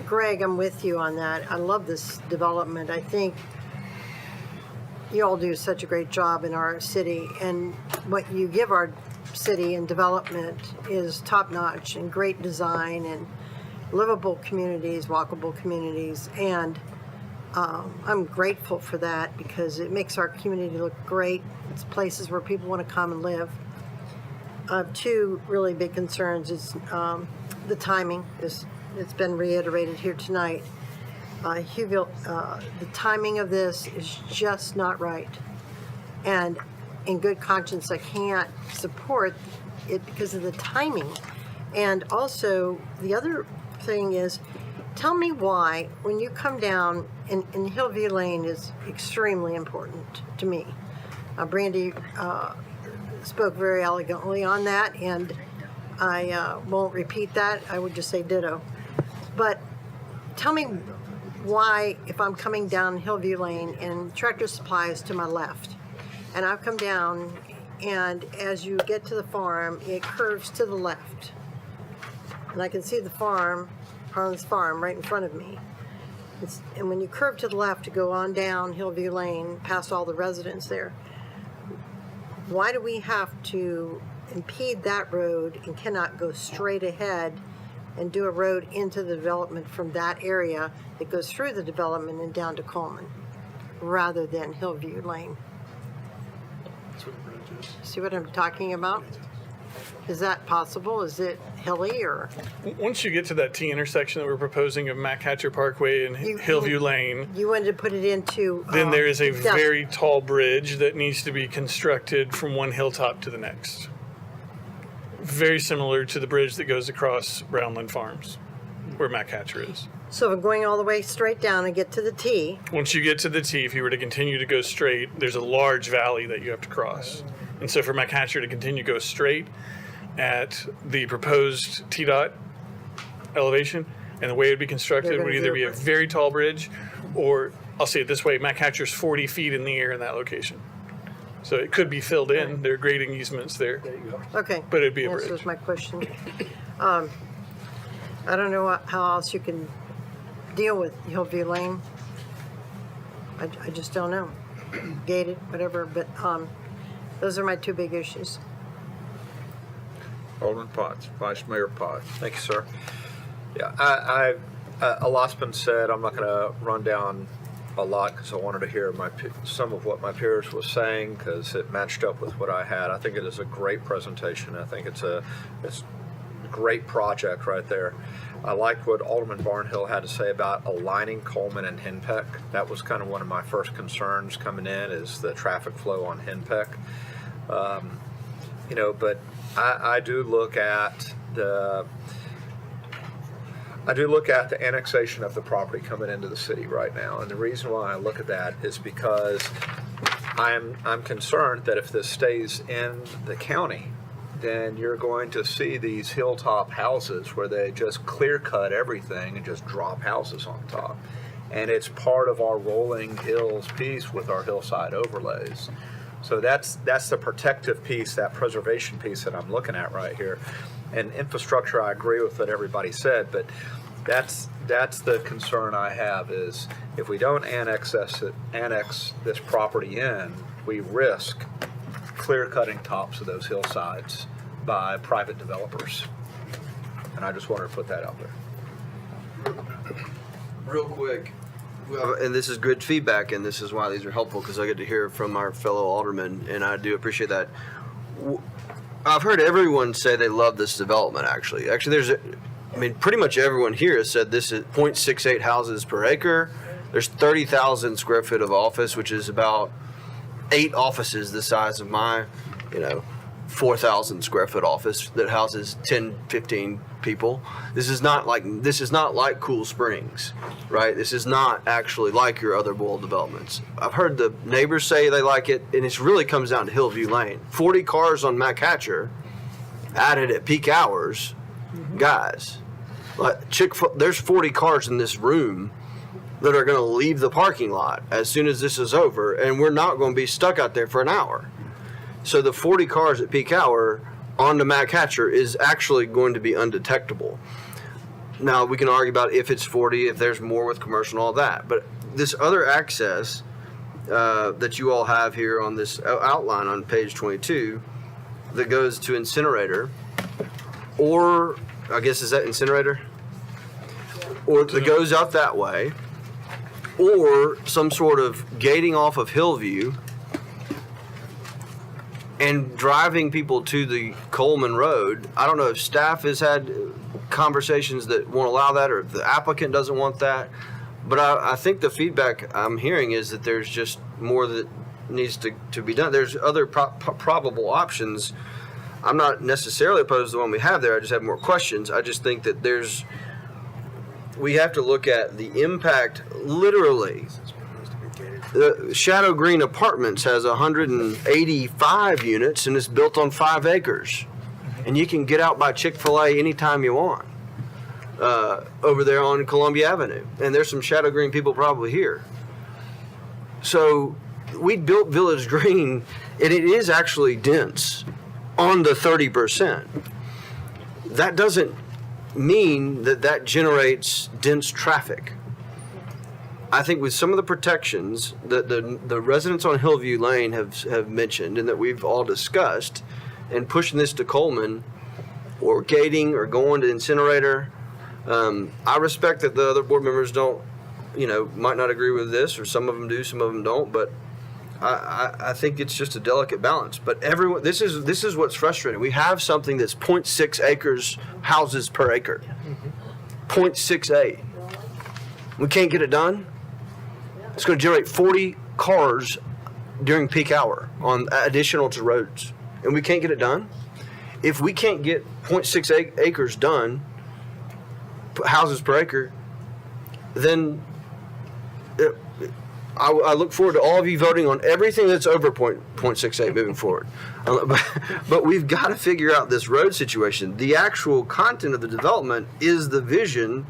Greg, I'm with you on that. I love this development. I think you all do such a great job in our city, and what you give our city in development is top-notch and great design and livable communities, walkable communities, and I'm grateful for that because it makes our community look great. It's places where people want to come and live. I have two really big concerns. It's the timing. It's been reiterated here tonight. Hughley, the timing of this is just not right. And in good conscience, I can't support it because of the timing. And also, the other thing is, tell me why, when you come down, and Hillview Lane is extremely important to me. Brandy spoke very elegantly on that, and I won't repeat that. I would just say ditto. But tell me why, if I'm coming down Hillview Lane and Tractor Supply is to my left, and I've come down, and as you get to the farm, it curves to the left. And I can see the farm, Harlan's Farm, right in front of me. And when you curve to the left to go on down Hillview Lane, past all the residents there, why do we have to impede that road and cannot go straight ahead and do a road into the development from that area that goes through the development and down to Coleman, rather than Hillview Lane? See what I'm talking about? Is that possible? Is it hilly or? Once you get to that T intersection that we're proposing of Mac Hatcher Parkway and Hillview Lane, You wanted to put it into. then there is a down- very tall bridge that needs to be constructed from one hilltop to the next. Very similar to the bridge that goes across Brownland Farms, where Mac Hatcher is. So if I'm going all the way straight down and get to the T, Once you get to the T, if you were to continue to go straight, there's a large valley that you have to cross. And so for Mac Hatcher to continue to go straight at the proposed T-Dot elevation, and the way it would be constructed They're would gonna either do be it a right. very tall bridge, or I'll say it this way, Mac Hatcher's 40 feet in the air in that location. So it could be filled in, there are grading easements there. okay. But it'd be a Answers bridge. my question. I don't know how else you can deal with Hillview Lane. I just don't know. Gated, whatever, but those are my two big issues. Alderman Potts, Vice Mayor Potts. Thank you, sir. Yeah, a lot's been said. I'm not going to run down a lot because I wanted to hear some of what my peers was saying because it matched up with what I had. I think it is a great presentation. I think it's a great project right there. I liked what Alderman Barnhill had to say about aligning Coleman and Henpeck. That was kind of one of my first concerns coming in, is the traffic flow on Henpeck. But I do look at the annexation of the property coming into the city right now, and the reason why I look at that is because I'm concerned that if this stays in the county, then you're going to see these hilltop houses where they just clear cut everything and just drop houses on top. And it's part of our rolling hills piece with our hillside overlays. So that's the protective piece, that preservation piece that I'm looking at right here. And infrastructure, I agree with what everybody said, but that's that's the concern I have, is if we don't annex this property in, we risk clear cutting tops of those hillsides by private developers. And I just wanted to put that out there. Real quick, and this is good feedback, and this is why these are helpful, because I get to hear from our fellow aldermen, and I do appreciate that. I've heard everyone say they love this development, actually. Actually, pretty much everyone here has said this is 0.68 houses per acre. There's 30,000 square feet of office, which is about 8 offices the size of my, 4,000 square foot office that houses 10, 15 people. This is not like Cool Springs, right? This is not actually like your other bowl developments. I've heard the neighbors say they like it, and it really comes down to Hillview Lane. 40 cars on MacHatcher added at peak hours, guys. Like there's 40 cars in this room that are going to leave the parking lot as soon as this is over, and we're not going to be stuck out there for an hour. So the 40 cars at peak hour on the MacHatcher is actually going to be undetectable. Now, we can argue about if it's 40, if there's more with commercial and all that, but this other access that you all have here on this outline on page 22 that goes to incinerator, or I guess is that incinerator? Or that goes out that way, or some sort of gating off of Hillview and driving people to the Coleman Road. I don't know if staff has had conversations that won't allow that, or if the applicant doesn't want that. But I think the feedback I'm hearing is that there's just more that needs to be done. There's other probable options. I'm not necessarily opposed to the one we have there. I just have more questions. I just think that we have to look at the impact literally. The Shadow Green Apartments has 185 units and it's built on 5 acres. And you can get out by Chick-fil-A anytime you want over there on Columbia Avenue. And there's some Shadow Green people probably here. So we built Village Green, and it is actually dense on the 30%. That doesn't mean that generates dense traffic. I think with some of the protections that the residents on Hillview Lane have mentioned and that we've all discussed, and pushing this to Coleman or gating or going to incinerator, I respect that the other board members don't, might not agree with this, or some of them do, some of them don't, but I think it's just a delicate balance. But everyone, this is what's frustrating. We have something that's 0.6 acres houses per acre. 0.68. We can't get it done. It's going to generate 40 cars during peak hour on additional to roads, and we can't get it done. If we can't get 0.6 acres done, houses per acre, then I look forward to all of you voting on everything that's over 0.68 moving forward. But we've got to figure out this road situation. The actual content of the development is the vision,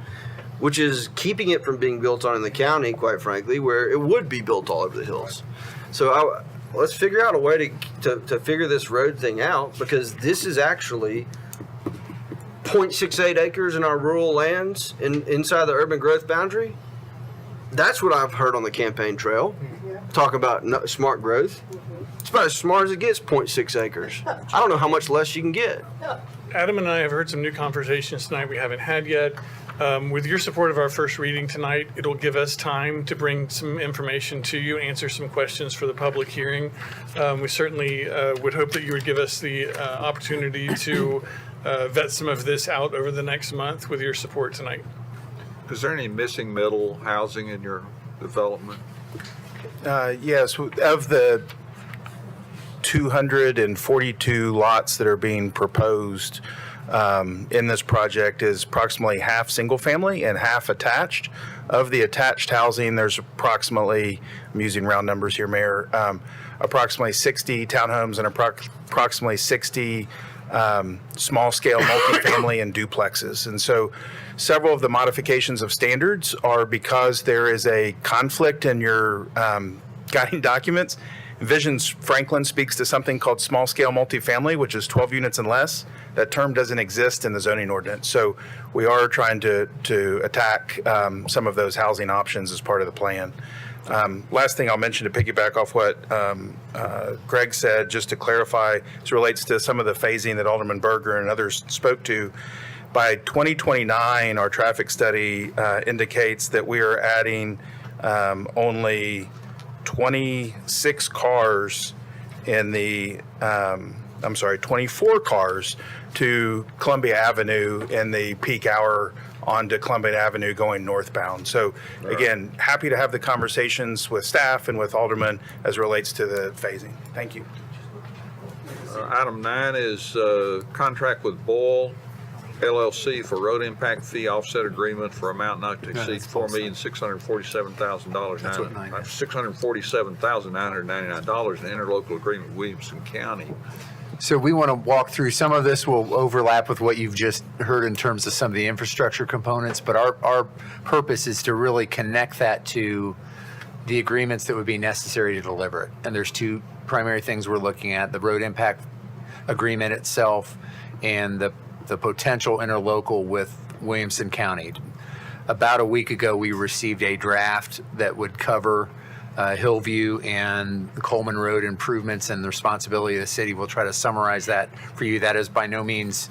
which is keeping it from being built on in the county, quite frankly, where it would be built all over the hills. So let's figure out a way to figure this road thing out, because this is actually 0.68 acres in our rural lands inside the urban growth boundary. That's what I've heard on the campaign trail, talk about smart growth. It's about as smart as it gets, 0.6 acres. I don't know how much less you can get. Adam and I have heard some new conversations tonight we haven't had yet. With your support of our first reading tonight, it'll give us time to bring some information to you, answer some questions for the public hearing. We certainly would hope that you would give us the opportunity to vet some of this out over the next month with your support tonight. Is there any missing middle housing in your development? Yes, of the 242 lots that are being proposed in this project is approximately half single family and half attached. Of the attached housing, there's approximately, I'm using round numbers here, Mayor, approximately 60 townhomes and approximately 60 small scale multifamily and duplexes. And so several of the modifications of standards are because there is a conflict in your guiding documents. Visions Franklin speaks to something called small-scale multifamily, which is 12 units and less. That term doesn't exist in the zoning ordinance. So we are trying to attack some of those housing options as part of the plan. Last thing I'll mention to piggyback off what Greg said, just to clarify, as relates to some of the phasing that Alderman Berger and others spoke to. By 2029, our traffic study indicates that we are adding only 26 cars in the, 24 cars to Columbia Avenue in the peak hour onto Columbia Avenue going northbound. So again, happy to have the conversations with staff and with aldermen as relates to the phasing. Thank you. Item 9 is contract with Boyle LLC for road impact fee offset agreement for amount not to exceed $4,647,000. That's what 9 is. $647,999 in interlocal agreement with Williamson County. So we want to walk through, some of this will overlap with what you've just heard in terms of some of the infrastructure components, but our purpose is to really connect that to the agreements that would be necessary to deliver it. And there's two primary things we're looking at: the road impact agreement itself and the potential interlocal with Williamson County. About a week ago, we received a draft that would cover Hillview and Coleman Road improvements and the responsibility of the city. We'll try to summarize that for you. That is by no means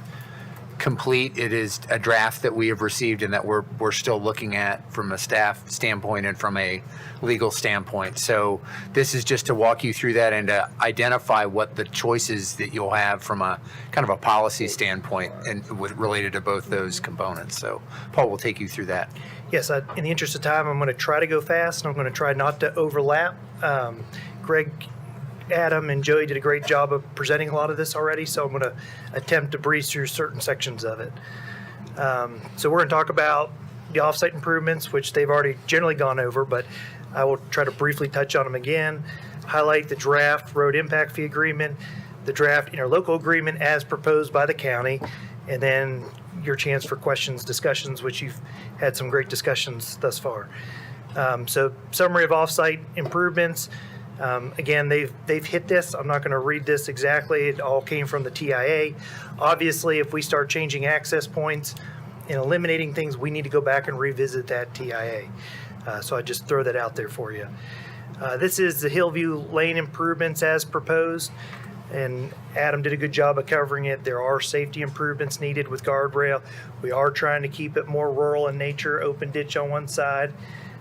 complete. It is a draft that we have received and that we're still looking at from a staff standpoint and from a legal standpoint. So this is just to walk you through that and to identify what the choices that you'll have from a kind of a policy standpoint and related to both those components. So Paul will take you through that. Yes, in the interest of time, I'm going to try to go fast, and I'm going to try not to overlap. Greg, Adam, and Joey did a great job of presenting a lot of this already, so I'm going to attempt to breeze through certain sections of it. So we're going to talk about the offsite improvements, which they've already generally gone over, but I will try to briefly touch on them again. Highlight the draft road impact fee agreement, the draft interlocal agreement as proposed by the county, and then your chance for questions, discussions, which you've had some great discussions thus far. So summary of offsite improvements. Again, they've hit this. I'm not going to read this exactly. It all came from the TIA. Obviously, if we start changing access points and eliminating things, we need to go back and revisit that TIA. So I just throw that out there for you. This is the Hillview Lane improvements as proposed, and Adam did a good job of covering it. There are safety improvements needed with guardrail. We are trying to keep it more rural in nature, open ditch on one side,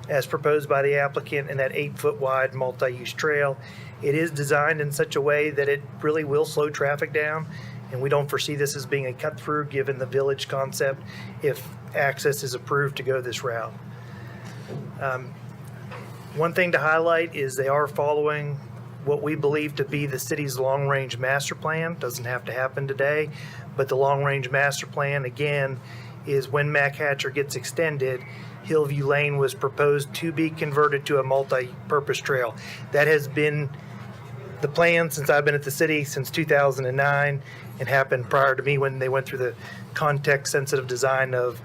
as proposed by the applicant, and that 8-foot wide multi-use trail. It is designed in such a way that it really will slow traffic down, and we don't foresee this as being a cut through given the village concept if access is approved to go this route. One thing to highlight is they are following what we believe to be the city's long-range master plan. Doesn't have to happen today, but the long-range master plan, again, is when Mac Hatcher gets extended, Hillview Lane was proposed to be converted to a multi-purpose trail. That has been the plan since I've been at the city, since 2009. It happened prior to me when they went through the context-sensitive design of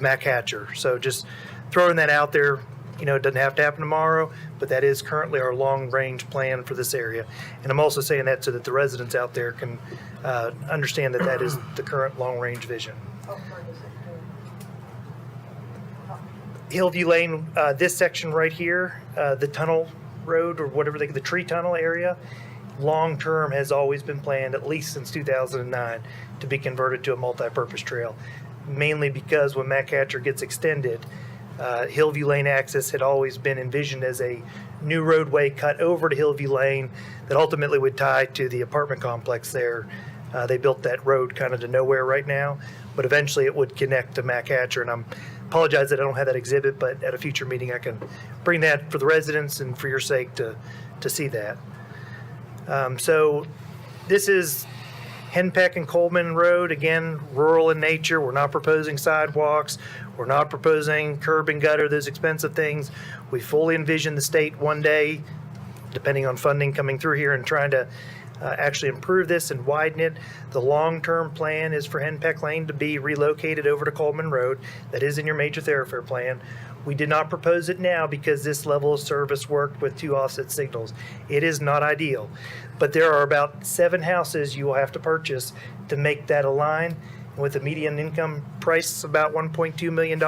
Mac Hatcher. So just throwing that out there. It doesn't have to happen tomorrow, but that is currently our long-range plan for this area. And I'm also saying that so that the residents out there can understand that that is the current long-range vision. Hillview Lane, this section right here, the tunnel road or whatever the tree tunnel area, long-term has always been planned, at least since 2009, to be converted to a multi-purpose trail, mainly because when Mac Hatcher gets extended, Hillview Lane access had always been envisioned as a new roadway cut over to Hillview Lane that ultimately would tie to the apartment complex there. They built that road kind of to nowhere right now, but eventually it would connect to Mac Hatcher. And I apologize that I don't have that exhibit, but at a future meeting I can bring that for the residents and for your sake to see that. So this is Henpeck and Coleman Road, again, rural in nature. We're not proposing sidewalks. We're not proposing curb and gutter, those expensive things. We fully envision the state one day, depending on funding coming through here and trying to actually improve this and widen it. The long-term plan is for Henpeck Lane to be relocated over to Coleman Road. That is in your major thoroughfare plan. We did not propose it now because this level of service worked with 2 offset signals. It is not ideal, but there are about 7 houses you will have to purchase to make that align. With a median income price about $1.2 million,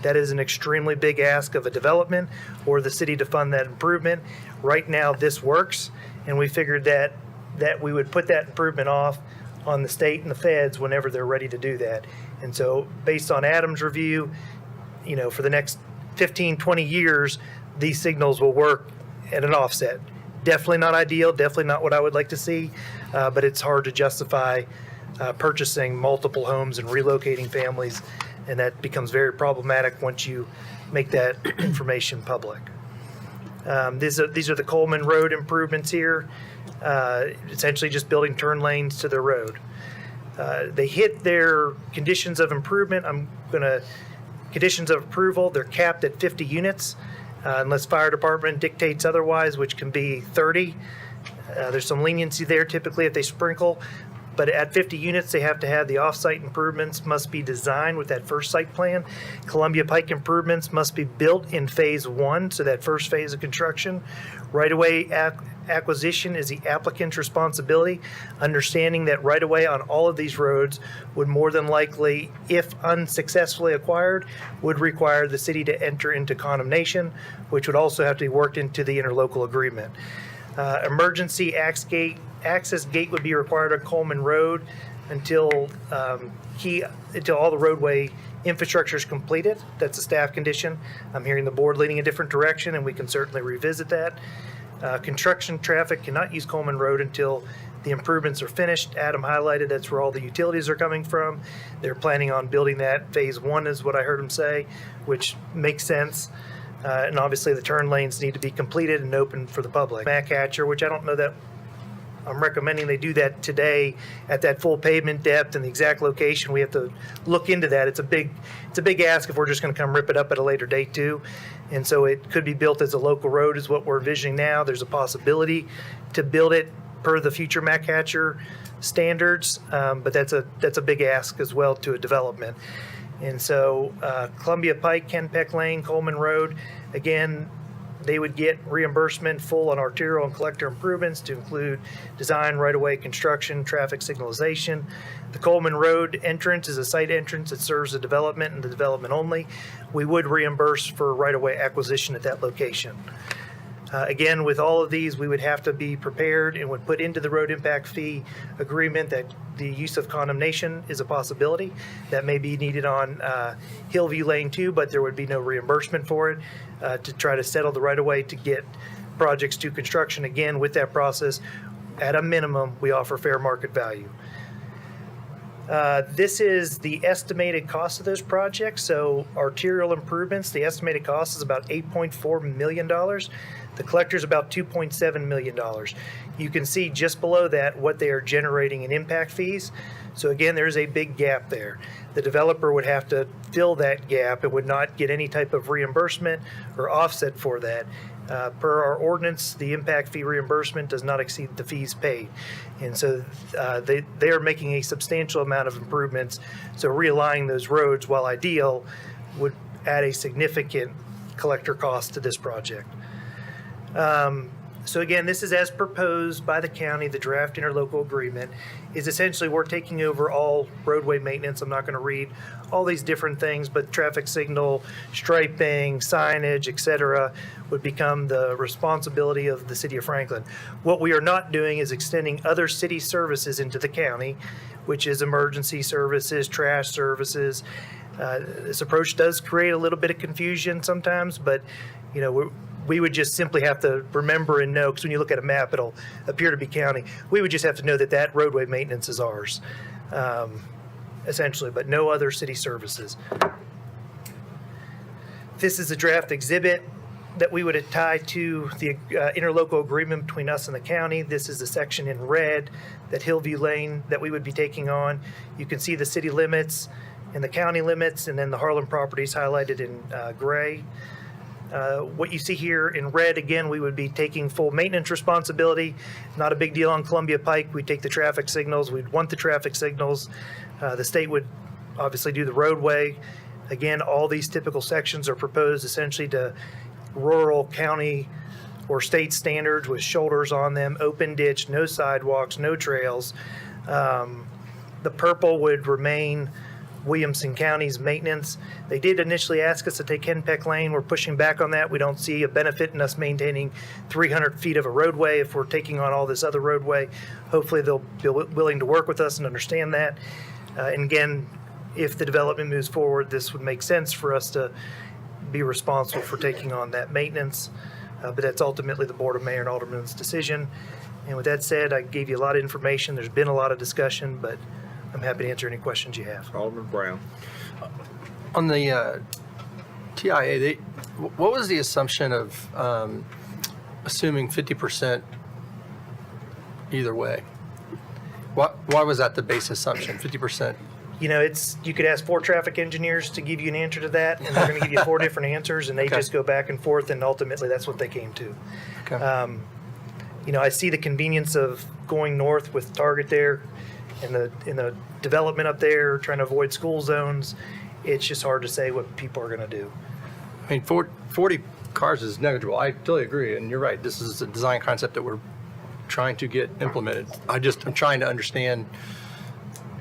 that is an extremely big ask of a development or the city to fund that improvement. Right now, this works, and we figured that we would put that improvement off on the state and the feds whenever they're ready to do that. And so based on Adam's review, for the next 15, 20 years, these signals will work at an offset. Definitely not ideal, definitely not what I would like to see, but it's hard to justify purchasing multiple homes and relocating families, and that becomes very problematic once you make that information public. These are the Coleman Road improvements here, essentially just building turn lanes to the road. They hit their conditions of improvement. Conditions of approval, they're capped at 50 units unless fire department dictates otherwise, which can be 30. There's some leniency there typically if they sprinkle, but at 50 units, they have to have the off-site improvements must be designed with that first site plan. Columbia Pike improvements must be built in phase 1, so that first phase of construction. Right-of-way acquisition is the applicant's responsibility, understanding that right-of-way on all of these roads would more than likely, if unsuccessfully acquired, would require the city to enter into condemnation, which would also have to be worked into the interlocal agreement. Emergency access gate would be required on Coleman Road until all the roadway infrastructure is completed. That's a staff condition. I'm hearing the board leaning a different direction, and we can certainly revisit that. Construction traffic cannot use Coleman Road until the improvements are finished. Adam highlighted that's where all the utilities are coming from. They're planning on building that. Phase 1 is what I heard him say, which makes sense. And obviously the turn lanes need to be completed and open for the public. Machatcher, which I don't know that I'm recommending they do that today at that full pavement depth and the exact location. We have to look into that. It's a big ask if we're just going to come rip it up at a later date too. And so it could be built as a local road is what we're envisioning now. There's a possibility to build it per the future Machatcher standards, but that's a big ask as well to a development. And so Columbia Pike, Henpeck Lane, Coleman Road, again, they would get reimbursement full on arterial and collector improvements to include design, right-of-way construction, traffic signalization. The Coleman Road entrance is a site entrance that serves the development and the development only. We would reimburse for right-of-way acquisition at that location. Again, with all of these, we would have to be prepared and would put into the road impact fee agreement that the use of condemnation is a possibility. That may be needed on Hillview Lane too, but there would be no reimbursement for it to try to settle the right-of-way to get projects to construction. Again, with that process, at a minimum, we offer fair market value. This is the estimated cost of those projects. So arterial improvements, the estimated cost is about $8.4 million. The collector is about $2.7 million. You can see just below that what they are generating in impact fees. So again, there's a big gap there. The developer would have to fill that gap and would not get any type of reimbursement or offset for that. Per our ordinance, the impact fee reimbursement does not exceed the fees paid. And so they are making a substantial amount of improvements. So realigning those roads, while ideal, would add a significant collector cost to this project. So again, this is as proposed by the county. The draft interlocal agreement is essentially we're taking over all roadway maintenance. I'm not going to read all these different things, but traffic signal, striping, signage, etc., would become the responsibility of the city of Franklin. What we are not doing is extending other city services into the county, which is emergency services, trash services. This approach does create a little bit of confusion sometimes, but we would just simply have to remember and know, because when you look at a map, it'll appear to be county. We would just have to know that that roadway maintenance is ours, essentially, but no other city services. This is a draft exhibit that we would tie to the interlocal agreement between us and the county. This is the section in red, that Hillview Lane that we would be taking on. You can see the city limits and the county limits, and then the Harlan properties highlighted in gray. What you see here in red, again, we would be taking full maintenance responsibility. Not a big deal on Columbia Pike. We take the traffic signals. We'd want the traffic signals. The state would obviously do the roadway. Again, all these typical sections are proposed essentially to rural county or state standards with shoulders on them, open ditch, no sidewalks, no trails. The purple would remain Williamson County's maintenance. They did initially ask us to take Henpeck Lane. We're pushing back on that. We don't see a benefit in us maintaining 300 feet of a roadway if we're taking on all this other roadway. Hopefully they'll be willing to work with us and understand that. And again, if the development moves forward, this would make sense for us to be responsible for taking on that maintenance. But that's ultimately the Board of Mayor and Aldermen's decision. And with that said, I gave you a lot of information. There's been a lot of discussion, but I'm happy to answer any questions you have. Alderman Brown. On the TIA, what was the assumption of assuming 50% either way? Why was that the base assumption, 50%? You know, you could ask 4 traffic engineers to give you an answer to that, and they're going to give you 4 different answers, and they just go back and forth, and ultimately that's what they came to. Okay. You know, I see the convenience of going north with Target there, in the development up there, trying to avoid school zones. It's just hard to say what people are going to do. I mean, 40 cars is negligible. I totally agree, and you're right. This is a design concept that we're trying to get implemented. I'm trying to understand.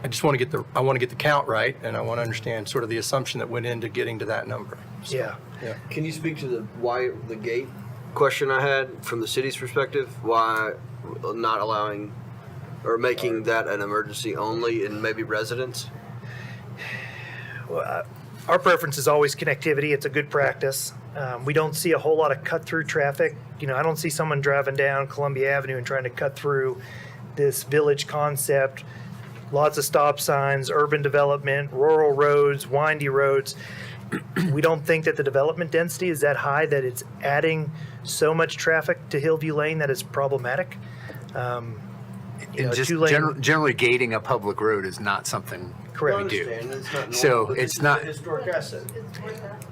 I want to get the count right, and I want to understand sort of the assumption that went into getting to that number. So, Yeah. Can you speak to why the gate question I had from the city's perspective? Why not allowing or making that an emergency only in maybe residents? Well, our preference is always connectivity. It's a good practice. We don't see a whole lot of cut-through traffic. You know, I don't see someone driving down Columbia Avenue and trying to cut through this village concept. Lots of stop signs, urban development, rural roads, windy roads. We don't think that the development density is that high that it's adding so much traffic to Hillview Lane that it's problematic. You know, Just two-lane- generally gating a public road is not something Correct. we do. It's not So normal, but it's this not- is a historic asset.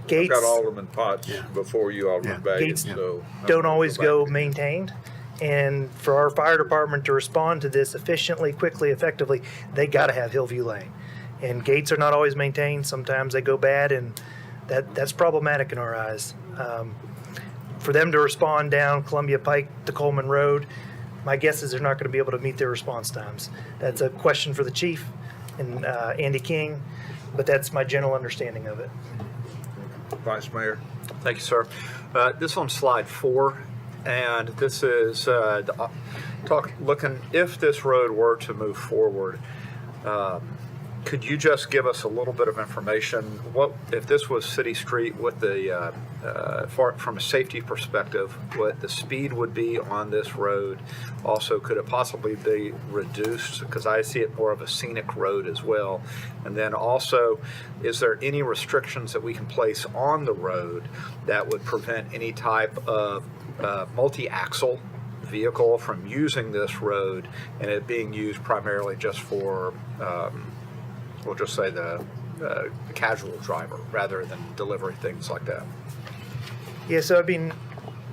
Gates Got Alderman Potts before you, Alderman Baggett, Gates so. don't always go maintained. And for our fire department to respond to this efficiently, quickly, effectively, they got to have Hillview Lane. And gates are not always maintained. Sometimes they go bad, and that's problematic in our eyes. For them to respond down Columbia Pike to Coleman Road, my guess is they're not going to be able to meet their response times. That's a question for the chief and Andy King, but that's my general understanding of it. Vice Mayor. Thank you, sir. This is on slide 4, and this is looking, if this road were to move forward, could you just give us a little bit of information? What if this was city street? What the from a safety perspective, what the speed would be on this road? Also, could it possibly be reduced? Because I see it more of a scenic road as well. And then also, is there any restrictions that we can place on the road that would prevent any type of multi-axle vehicle from using this road and it being used primarily just for we'll just say the casual driver rather than delivery, things like that? Yeah, so I mean,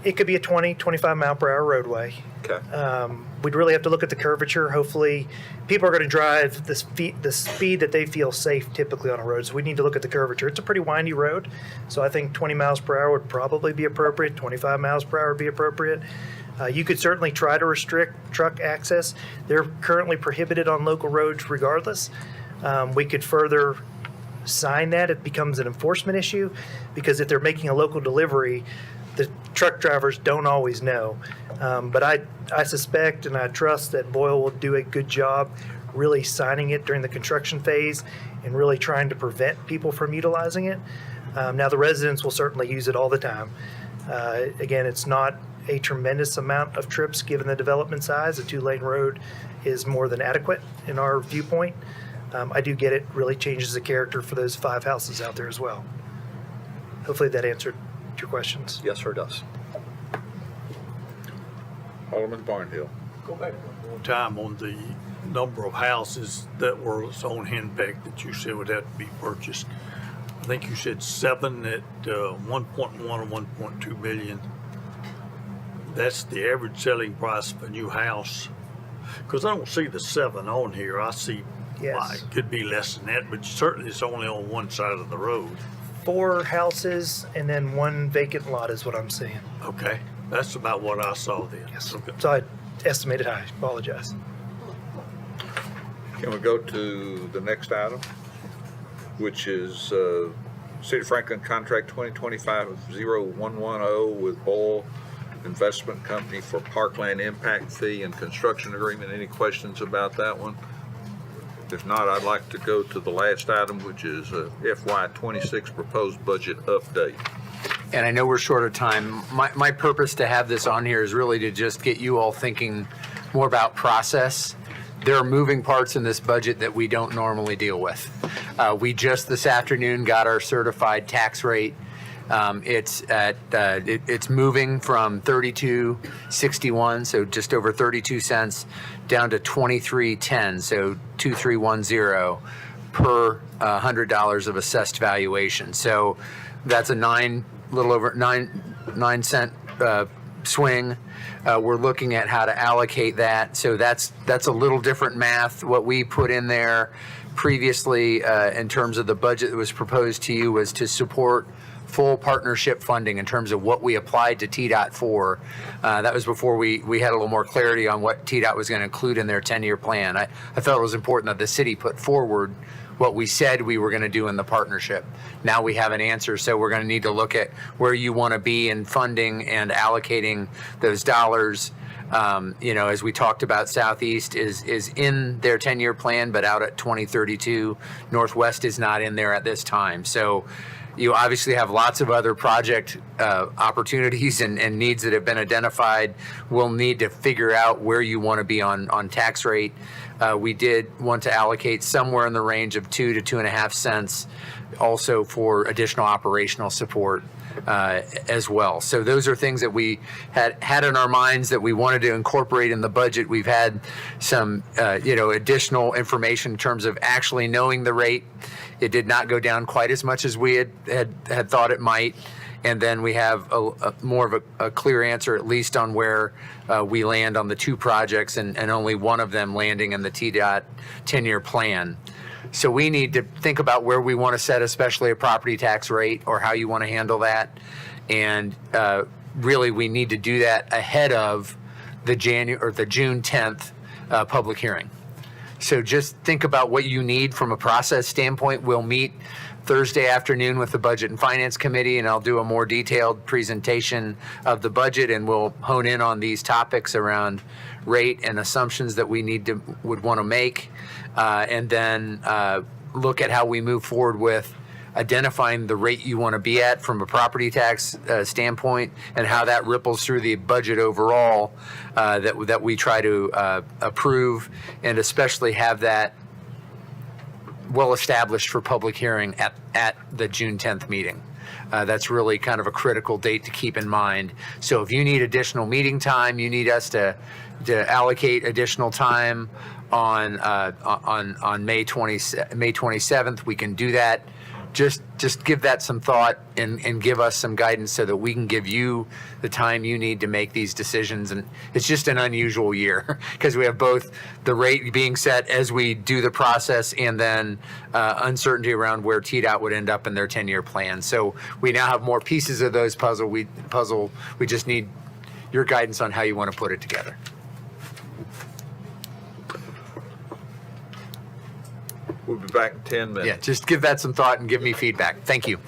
it could be a 20, 25 mile per hour roadway. Okay. We'd really have to look at the curvature. Hopefully, people are going to drive the speed that they feel safe typically on a road. So we need to look at the curvature. It's a pretty windy road, so I think 20 miles per hour would probably be appropriate. 25 miles per hour would be appropriate. You could certainly try to restrict truck access. They're currently prohibited on local roads regardless. We could further sign that. It becomes an enforcement issue because if they're making a local delivery, the truck drivers don't always know. But I suspect and I trust that Boyle will do a good job really signing it during the construction phase and really trying to prevent people from utilizing it. Now, the residents will certainly use it all the time. Again, it's not a tremendous amount of trips given the development size. A 2-lane road is more than adequate in our viewpoint. I do get it really changes the character for those 5 houses out there as well. Hopefully that answered your questions. Yes, sir, it does. Alderman Barnhill. Go back one more time on the number of houses that were on Henpeck that you said would have to be purchased. I think you said 7 at 1.1 or 1.2 million. That's the average selling price of a new house. Because I don't see the 7 on here. I see, Yes. why, it could be less than that, but certainly it's only on one side of the road. 4 houses and then 1 vacant lot is what I'm seeing. Okay, that's about what I saw then. Yes. Okay. So I estimated high. Apologize. Can we go to the next item, which is City of Franklin Contract 2025-0110 with Boyle Investment Company for Parkland Impact Fee and Construction Agreement. Any questions about that one? If not, I'd like to go to the last item, which is FY26 Proposed Budget Update. And I know we're short of time. My purpose to have this on here is really to just get you all thinking more about process. There are moving parts in this budget that we don't normally deal with. We just this afternoon got our certified tax rate. It's moving from 32.61, so just over 32 cents, down to 23.10, so 2310 per $100 of assessed valuation. So that's a little over 9 cent swing. We're looking at how to allocate that. So that's a little different math. What we put in there previously in terms of the budget that was proposed to you was to support full partnership funding in terms of what we applied to TDOT for. That was before we had a little more clarity on what TDOT was going to include in their 10-year plan. I felt it was important that the city put forward what we said we were going to do in the partnership. Now we have an answer, so we're going to need to look at where you want to be in funding and allocating those dollars. As we talked about, Southeast is in their 10-year plan, but out at 2032. Northwest is not in there at this time. So you obviously have lots of other project opportunities and needs that have been identified. We'll need to figure out where you want to be on tax rate. We did want to allocate somewhere in the range of 2 to 2.5 cents also for additional operational support as well. So those are things that we had in our minds that we wanted to incorporate in the budget. We've had some additional information in terms of actually knowing the rate. It did not go down quite as much as we had thought it might. And then we have more of a clear answer, at least on where we land on the 2 projects and only one of them landing in the TDOT 10-year plan. So we need to think about where we want to set especially a property tax rate or how you want to handle that. And really we need to do that ahead of the June 10th public hearing. So just think about what you need from a process standpoint. We'll meet Thursday afternoon with the Budget and Finance Committee, and I'll do a more detailed presentation of the budget, and we'll hone in on these topics around rate and assumptions that we would want to make, and then look at how we move forward with identifying the rate you want to be at from a property tax standpoint and how that ripples through the budget overall that we try to approve, and especially have that well established for public hearing at the June 10th meeting. That's really kind of a critical date to keep in mind. So if you need additional meeting time, you need us to allocate additional time on May 27th, we can do that. Just give that some thought and give us some guidance so that we can give you the time you need to make these decisions. And it's just an unusual year because we have both the rate being set as we do the process and then uncertainty around where TDOT would end up in their 10-year plan. So we now have more pieces of those puzzle. We just need your guidance on how you want to put it together. We'll be back in 10 minutes. Yeah, just give that some thought and give me feedback. Thank you.